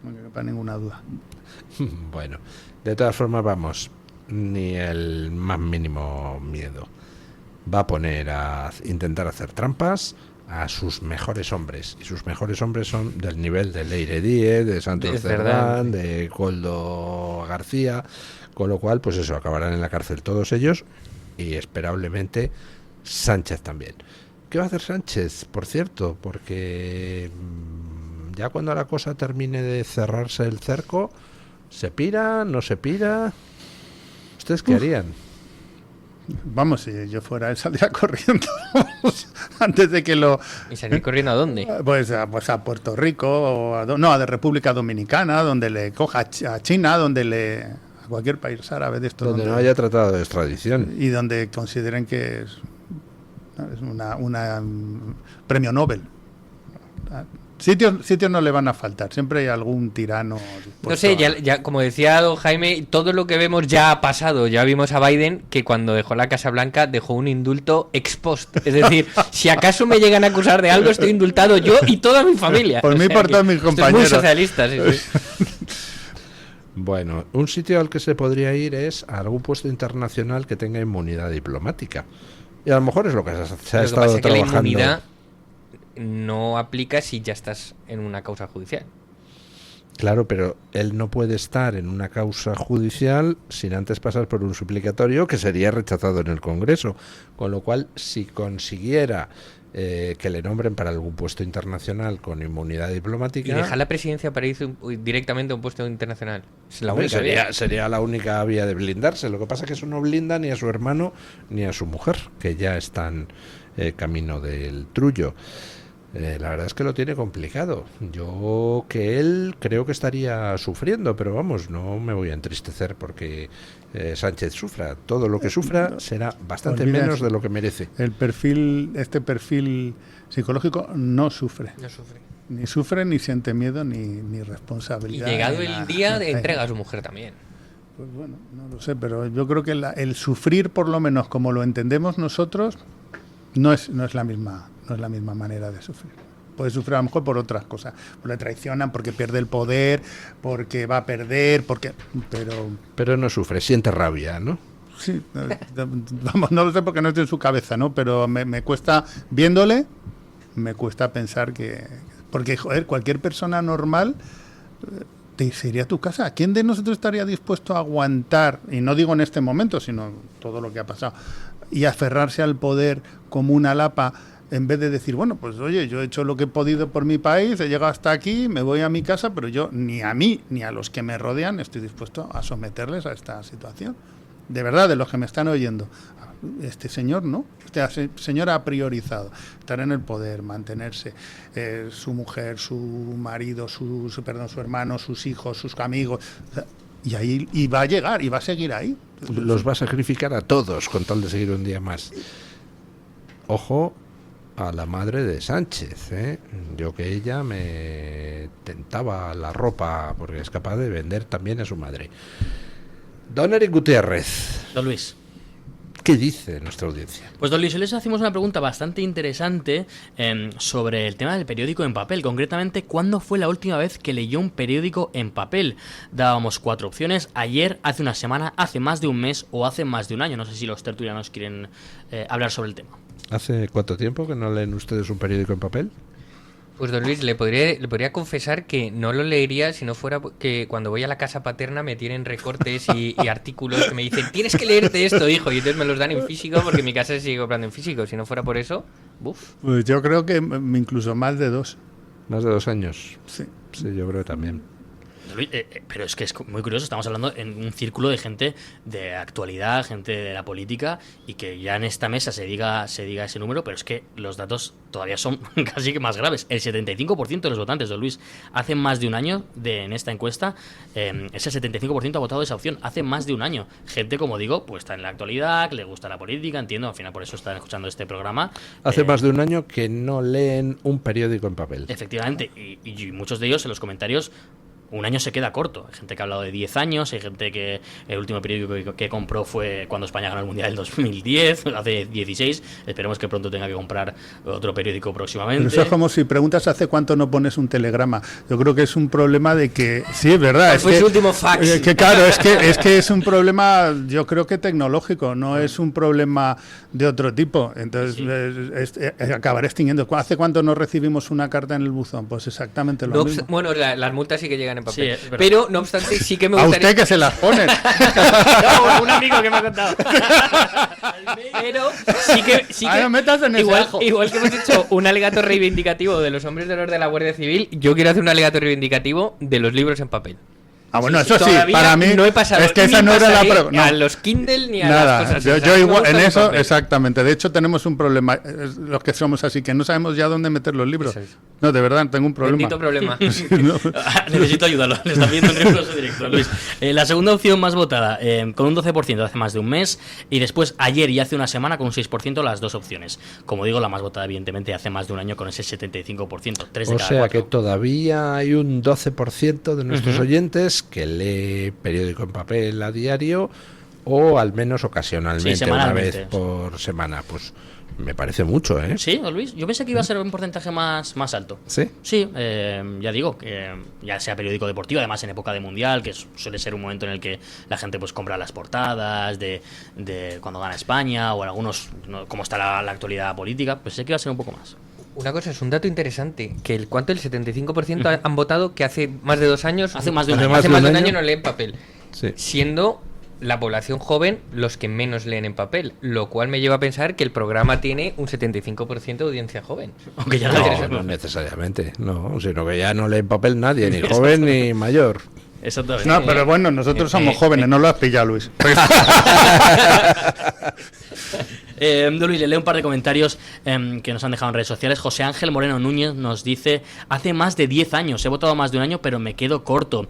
No me quepa ninguna duda. Bueno, de todas formas, vamos, ni el más mínimo miedo. Va a poner a intentar hacer trampas a sus mejores hombres, y sus mejores hombres son del nivel de Leire Díez, de Santos Cerdán, de Koldo García, con lo cual pues eso, acabarán en la cárcel todos ellos, y esperablemente Sánchez también. ¿Qué va a hacer Sánchez, por cierto? Porque ya cuando la cosa termine de cerrarse el cerco, ¿se pira? ¿No se pira? ¿Ustedes qué harían? Vamos, si yo fuera él saldría corriendo antes de que lo... ¿Y salir corriendo a dónde? Pues a Puerto Rico, o a República Dominicana, donde le coja a China, a cualquier país árabe de estos. Donde no haya tratado de extradición. Y donde consideren que es una premio Nobel. Sitios no le van a faltar, siempre hay algún tirano. No sé, ya como decía don Jaime, todo lo que vemos ya ha pasado. Ya vimos a Biden que cuando dejó la Casa Blanca dejó un indulto ex post. Es decir, si acaso me llegan a acusar de algo, estoy indultado yo y toda mi familia. Por mí, por todos mis compañeros. Es muy socialista, sí. Bueno, un sitio al que se podría ir es a algún puesto internacional que tenga inmunidad diplomática. Y a lo mejor es lo que se ha estado trabajando. La inmunidad no aplica si ya estás en una causa judicial. Claro, pero él no puede estar en una causa judicial sin antes pasar por un suplicatorio que sería rechazado en el Congreso. Con lo cual, si consiguiera que le nombren para algún puesto internacional con inmunidad diplomática... Y dejar la presidencia para ir directamente a un puesto internacional. Es la única sería la única vía de blindarse. Lo que pasa es que eso no blinda ni a su hermano ni a su mujer, que ya están camino del trullo. La verdad es que lo tiene complicado. Yo que él creo que estaría sufriendo, pero vamos, no me voy a entristecer porque Sánchez sufra. Todo lo que sufra será bastante menos de lo que merece. Este perfil psicológico no sufre. Ni sufre, ni siente miedo, ni responsabilidad. Y llegado el día, entrega a su mujer también. Pues bueno, no lo sé, pero yo creo que el sufrir, por lo menos como lo entendemos nosotros, no es la misma manera de sufrir. Puede sufrir a lo mejor por otras cosas, porque le traicionan, porque pierde el poder, porque va a perder, pero no sufre, siente rabia, ¿no? Sí, vamos, no lo sé porque no estoy en su cabeza, ¿no? Pero me cuesta, viéndole, me cuesta pensar porque, joder, cualquier persona normal te iría a tu casa. ¿Quién de nosotros estaría dispuesto a aguantar, y no digo en este momento, sino todo lo que ha pasado, y aferrarse al poder como una lapa, en vez de decir, bueno, pues oye, yo he hecho lo que he podido por mi país, he llegado hasta aquí, me voy a mi casa, pero yo ni a mí ni a los que me rodean estoy dispuesto a someterles a esta situación? De verdad, de los que me están oyendo, este señor no, este señor ha priorizado estar en el poder, mantenerse, su mujer, su marido, su hermano, sus hijos, sus amigos, y ahí y va a llegar y va a seguir ahí. Los va a sacrificar a todos con tal de seguir un día más. Ojo a la madre de Sánchez, ¿eh? Yo que ella me tentaba la ropa porque es capaz de vender también a su madre. Don Eric Gutiérrez. Don Luis. ¿Qué dice nuestra audiencia? Pues don Luis, hoy les hacemos una pregunta bastante interesante sobre el tema del periódico en papel. Concretamente, ¿cuándo fue la última vez que leyó un periódico en papel? Dábamos 4 opciones: ayer, hace una semana, hace más de un mes o hace más de un año. No sé si los tertulianos quieren hablar sobre el tema. ¿Hace cuánto tiempo que no leen ustedes un periódico en papel? Pues don Luis, le podría confesar que no lo leería si no fuera que cuando voy a la casa paterna me tienen recortes y artículos que me dicen, tienes que leerte esto, hijo, y entonces me los dan en físico porque mi casa se sigue comprando en físico. Si no fuera por eso, ¡buf! Pues yo creo que incluso más de 2. ¿Más de 2 años? Sí. Sí, yo creo que también. Pero es que es muy curioso, estamos hablando en un círculo de gente de actualidad, gente de la política, y que ya en esta mesa se diga ese número, pero es que los datos todavía son casi que más graves. El 75% de los votantes, don Luis, hace más de un año en esta encuesta, ese 75% ha votado esa opción hace más de un año. Gente, como digo, pues está en la actualidad, que le gusta la política, entiendo, al final por eso están escuchando este programa. Hace más de un año que no leen un periódico en papel. Efectivamente, y muchos de ellos en los comentarios, un año se queda corto. Hay gente que ha hablado de 10 años, hay gente que el último periódico que compró fue cuando España ganó el Mundial del 2010, hace 16. Esperemos que pronto tenga que comprar otro periódico próximamente. Pero eso es como si preguntas hace cuánto no pones un telegrama. Yo creo que es un problema de que... Sí, es verdad. Fue su último fax. Claro, es que es un problema, yo creo que tecnológico, no es un problema de otro tipo. Entonces, acabaré extinguiendo. ¿Hace cuánto no recibimos una carta en el buzón? Pues exactamente lo mismo. Bueno, las multas sí que llegan en papel. Sí, pero, no obstante, sí que me A gustaría... usted que se las pone. No, un amigo que me ha contado. Pero sí que no metas en igual que hemos hecho un alegato reivindicativo de los hombres de honor de la Guardia Civil, yo quiero hacer un alegato reivindicativo de los libros en papel. Ah, bueno, eso sí, para mí no he pasado, es que esa no era la prueba. Ni a los Kindle ni a nada, las cosas. Yo igual, en eso, exactamente. De hecho, tenemos un problema, los que somos así, que no sabemos ya dónde meter los libros. No, de verdad, tengo un problema. Bendito problema. No. Necesito ayudarlo, le está pidiendo un recurso directo, Luis. La segunda opción más votada, con un 12% hace más de un mes, y después ayer y hace una semana con un 6% las dos opciones. Como digo, la más votada, evidentemente, hace más de un año con ese 75%. 3 de cada 4. O sea que todavía hay un 12% de nuestros oyentes que lee periódico en papel a diario o al menos ocasionalmente, una vez por semana. Pues me parece mucho, ¿eh? Sí, don Luis, yo pensé que iba a ser un porcentaje más alto. ¿Sí? Sí, ya digo, que ya sea periódico deportivo, además en época de Mundial, que suele ser un momento en el que la gente pues compra las portadas de cuando gana España, o en algunos, ¿no?, como está la actualidad política, pues sé que iba a ser un poco más. Una cosa, es un dato interesante, que el 75% han votado que hace más de 2 años, hace más de un año no leen papel, sí. Siendo la población joven los que menos leen en papel, lo cual me lleva a pensar que el programa tiene un 75% de audiencia joven. Aunque ya no necesariamente, no, sino que ya no lee en papel nadie, ni joven ni mayor. Exactamente. No, pero bueno, nosotros somos jóvenes, no lo has pillado, Luis. Luis, le leo un par de comentarios que nos han dejado en redes sociales. José Ángel Moreno Núñez nos dice: hace más de 10 años, he votado más de un año, pero me quedo corto.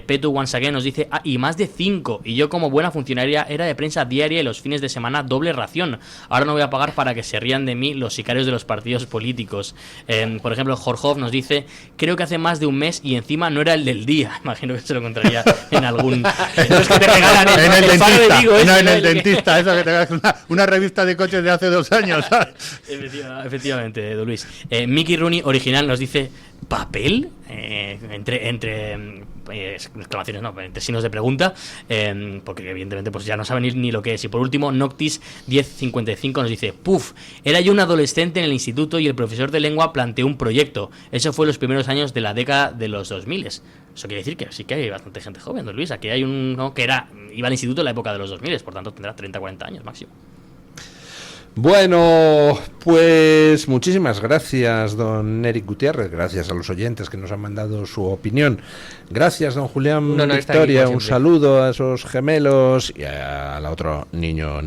Petu Once Again nos dice: y más de 5, y yo como buena funcionaria era de prensa diaria y los fines de semana doble ración. Ahora no voy a pagar para que se rían de mí los sicarios de los partidos políticos. Por ejemplo, Jorjov nos dice: creo que hace más de un mes y encima no era el del día. Imagino que se lo encontraría en algún... los que te regalan en el dentista, de Vigo, no en el dentista, eso que te das una revista de coches de hace 2 años, ¿sabes? Efectivamente, don Luis. Mickey Rooney original nos dice: ¿papel? Entre exclamaciones, no, entre signos de pregunta, porque evidentemente pues ya no saben ni lo que es. Y por último, Noctis 1055 nos dice: puf, era yo un adolescente en el instituto y el profesor de lengua planteó un proyecto. Eso fue en los primeros años de la década de los 2000. Eso quiere decir que sí que hay bastante gente joven, don Luis. Aquí hay uno que iba al instituto en la época de los 2000, por tanto tendrá 30-40 años máximo. Bueno, pues muchísimas gracias, don Eric Gutiérrez. Gracias a los oyentes que nos han mandado su opinión. Gracias, don Julián Victoria. Un saludo a esos gemelos y al otro niña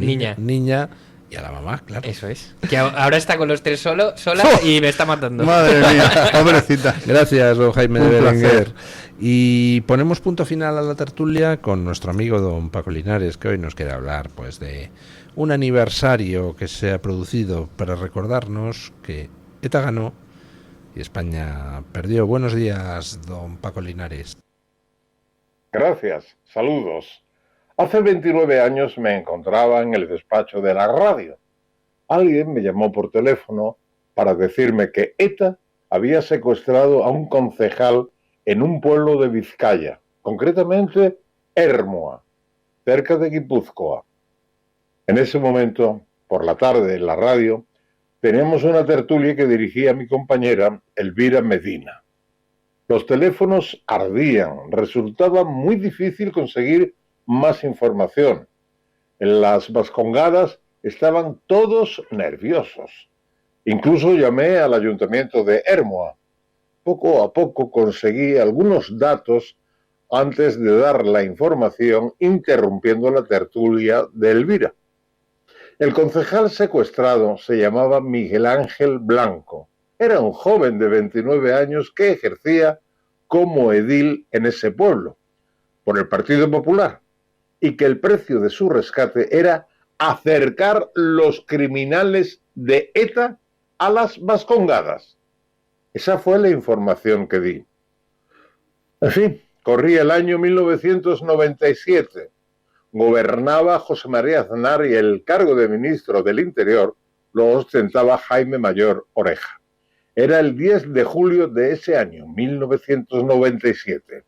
y a la mamá, claro. Eso es. Que ahora está con los 3 sola y me está matando. Madre mía, pobrecita. Gracias, don Jaime de Berenguer. Y ponemos punto final a la tertulia con nuestro amigo don Paco Linares, que hoy nos quiere hablar pues de un aniversario que se ha producido para recordarnos que ETA ganó y España perdió. Buenos días, don Paco Linares. Gracias, saludos. Hace 29 años me encontraba en el despacho de la radio. Alguien me llamó por teléfono para decirme que ETA había secuestrado a un concejal en un pueblo de Vizcaya, concretamente Ermua, cerca de Guipúzcoa. En ese momento, por la tarde en la radio, teníamos una tertulia que dirigía mi compañera Elvira Medina. Los teléfonos ardían, resultaba muy difícil conseguir más información. En las Vascongadas estaban todos nerviosos. Incluso llamé al ayuntamiento de Ermua. Poco a poco conseguí algunos datos antes de dar la información, interrumpiendo la tertulia de Elvira. El concejal secuestrado se llamaba Miguel Ángel Blanco. Era un joven de 29 años que ejercía como edil en ese pueblo, por el Partido Popular, y que el precio de su rescate era acercar los criminales de ETA a las Vascongadas. Esa fue la información que di. En fin, corría el año 1997. Gobernaba José María Aznar y el cargo de ministro del Interior lo ostentaba Jaime Mayor Oreja. Era el 10 de julio de ese año, 1997.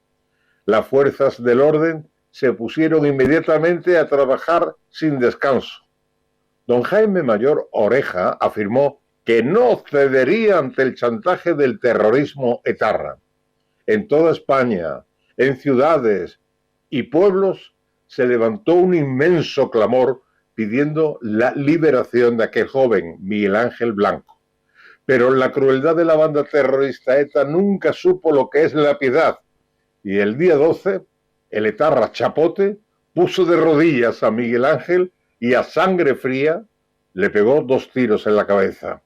Las fuerzas del orden se pusieron inmediatamente a trabajar sin descanso. Don Jaime Mayor Oreja afirmó que no cedería ante el chantaje del terrorismo etarra. En toda España, en ciudades y pueblos, se levantó un inmenso clamor pidiendo la liberación de aquel joven, Miguel Ángel Blanco. Pero la crueldad de la banda terrorista ETA nunca supo lo que es la piedad, y el día 12, el etarra Chapote puso de rodillas a Miguel Ángel y a sangre fría le pegó 2 tiros en la cabeza.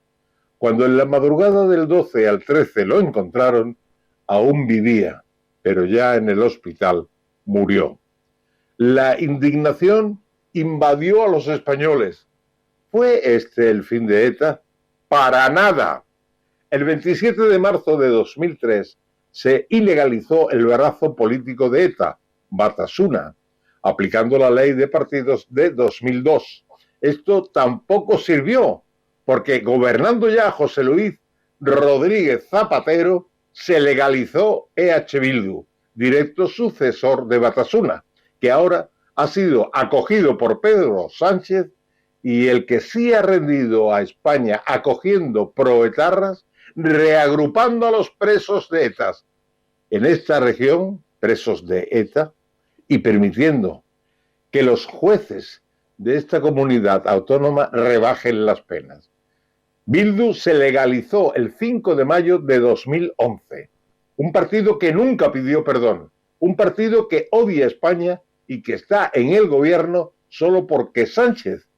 Cuando en la madrugada del 12 al 13 lo encontraron, aún vivía, pero ya en el hospital murió. La indignación invadió a los españoles. ¿Fue este el fin de ETA? ¡Para nada! El 27 de marzo de 2003 se ilegalizó el brazo político de ETA, Batasuna, aplicando la ley de partidos de 2002. Esto tampoco sirvió, porque gobernando ya José Luis Rodríguez Zapatero, se legalizó EH Bildu, directo sucesor de Batasuna, que ahora ha sido acogido por Pedro Sánchez, y el que sí ha rendido a España acogiendo proetarras reagrupando a los presos de ETA en esta región, presos de ETA, y permitiendo que los jueces de esta comunidad autónoma rebajen las penas. Bildu se legalizó el 5 de mayo de 2011. Un partido que nunca pidió perdón. Un partido que odia a España y que está en el gobierno solo porque Sánchez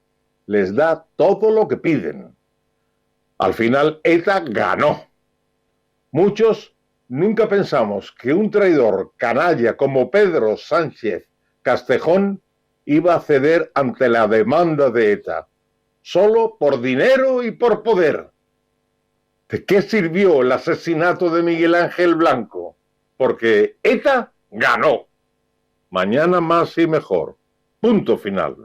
les da todo lo que piden. Al final, ETA ganó. Muchos nunca pensamos que un traidor canalla como Pedro Sánchez Castejón iba a ceder ante la demanda de ETA, solo por dinero y por poder. ¿De qué sirvió el asesinato de Miguel Ángel Blanco? Porque ETA ganó. Mañana más y mejor. Punto final.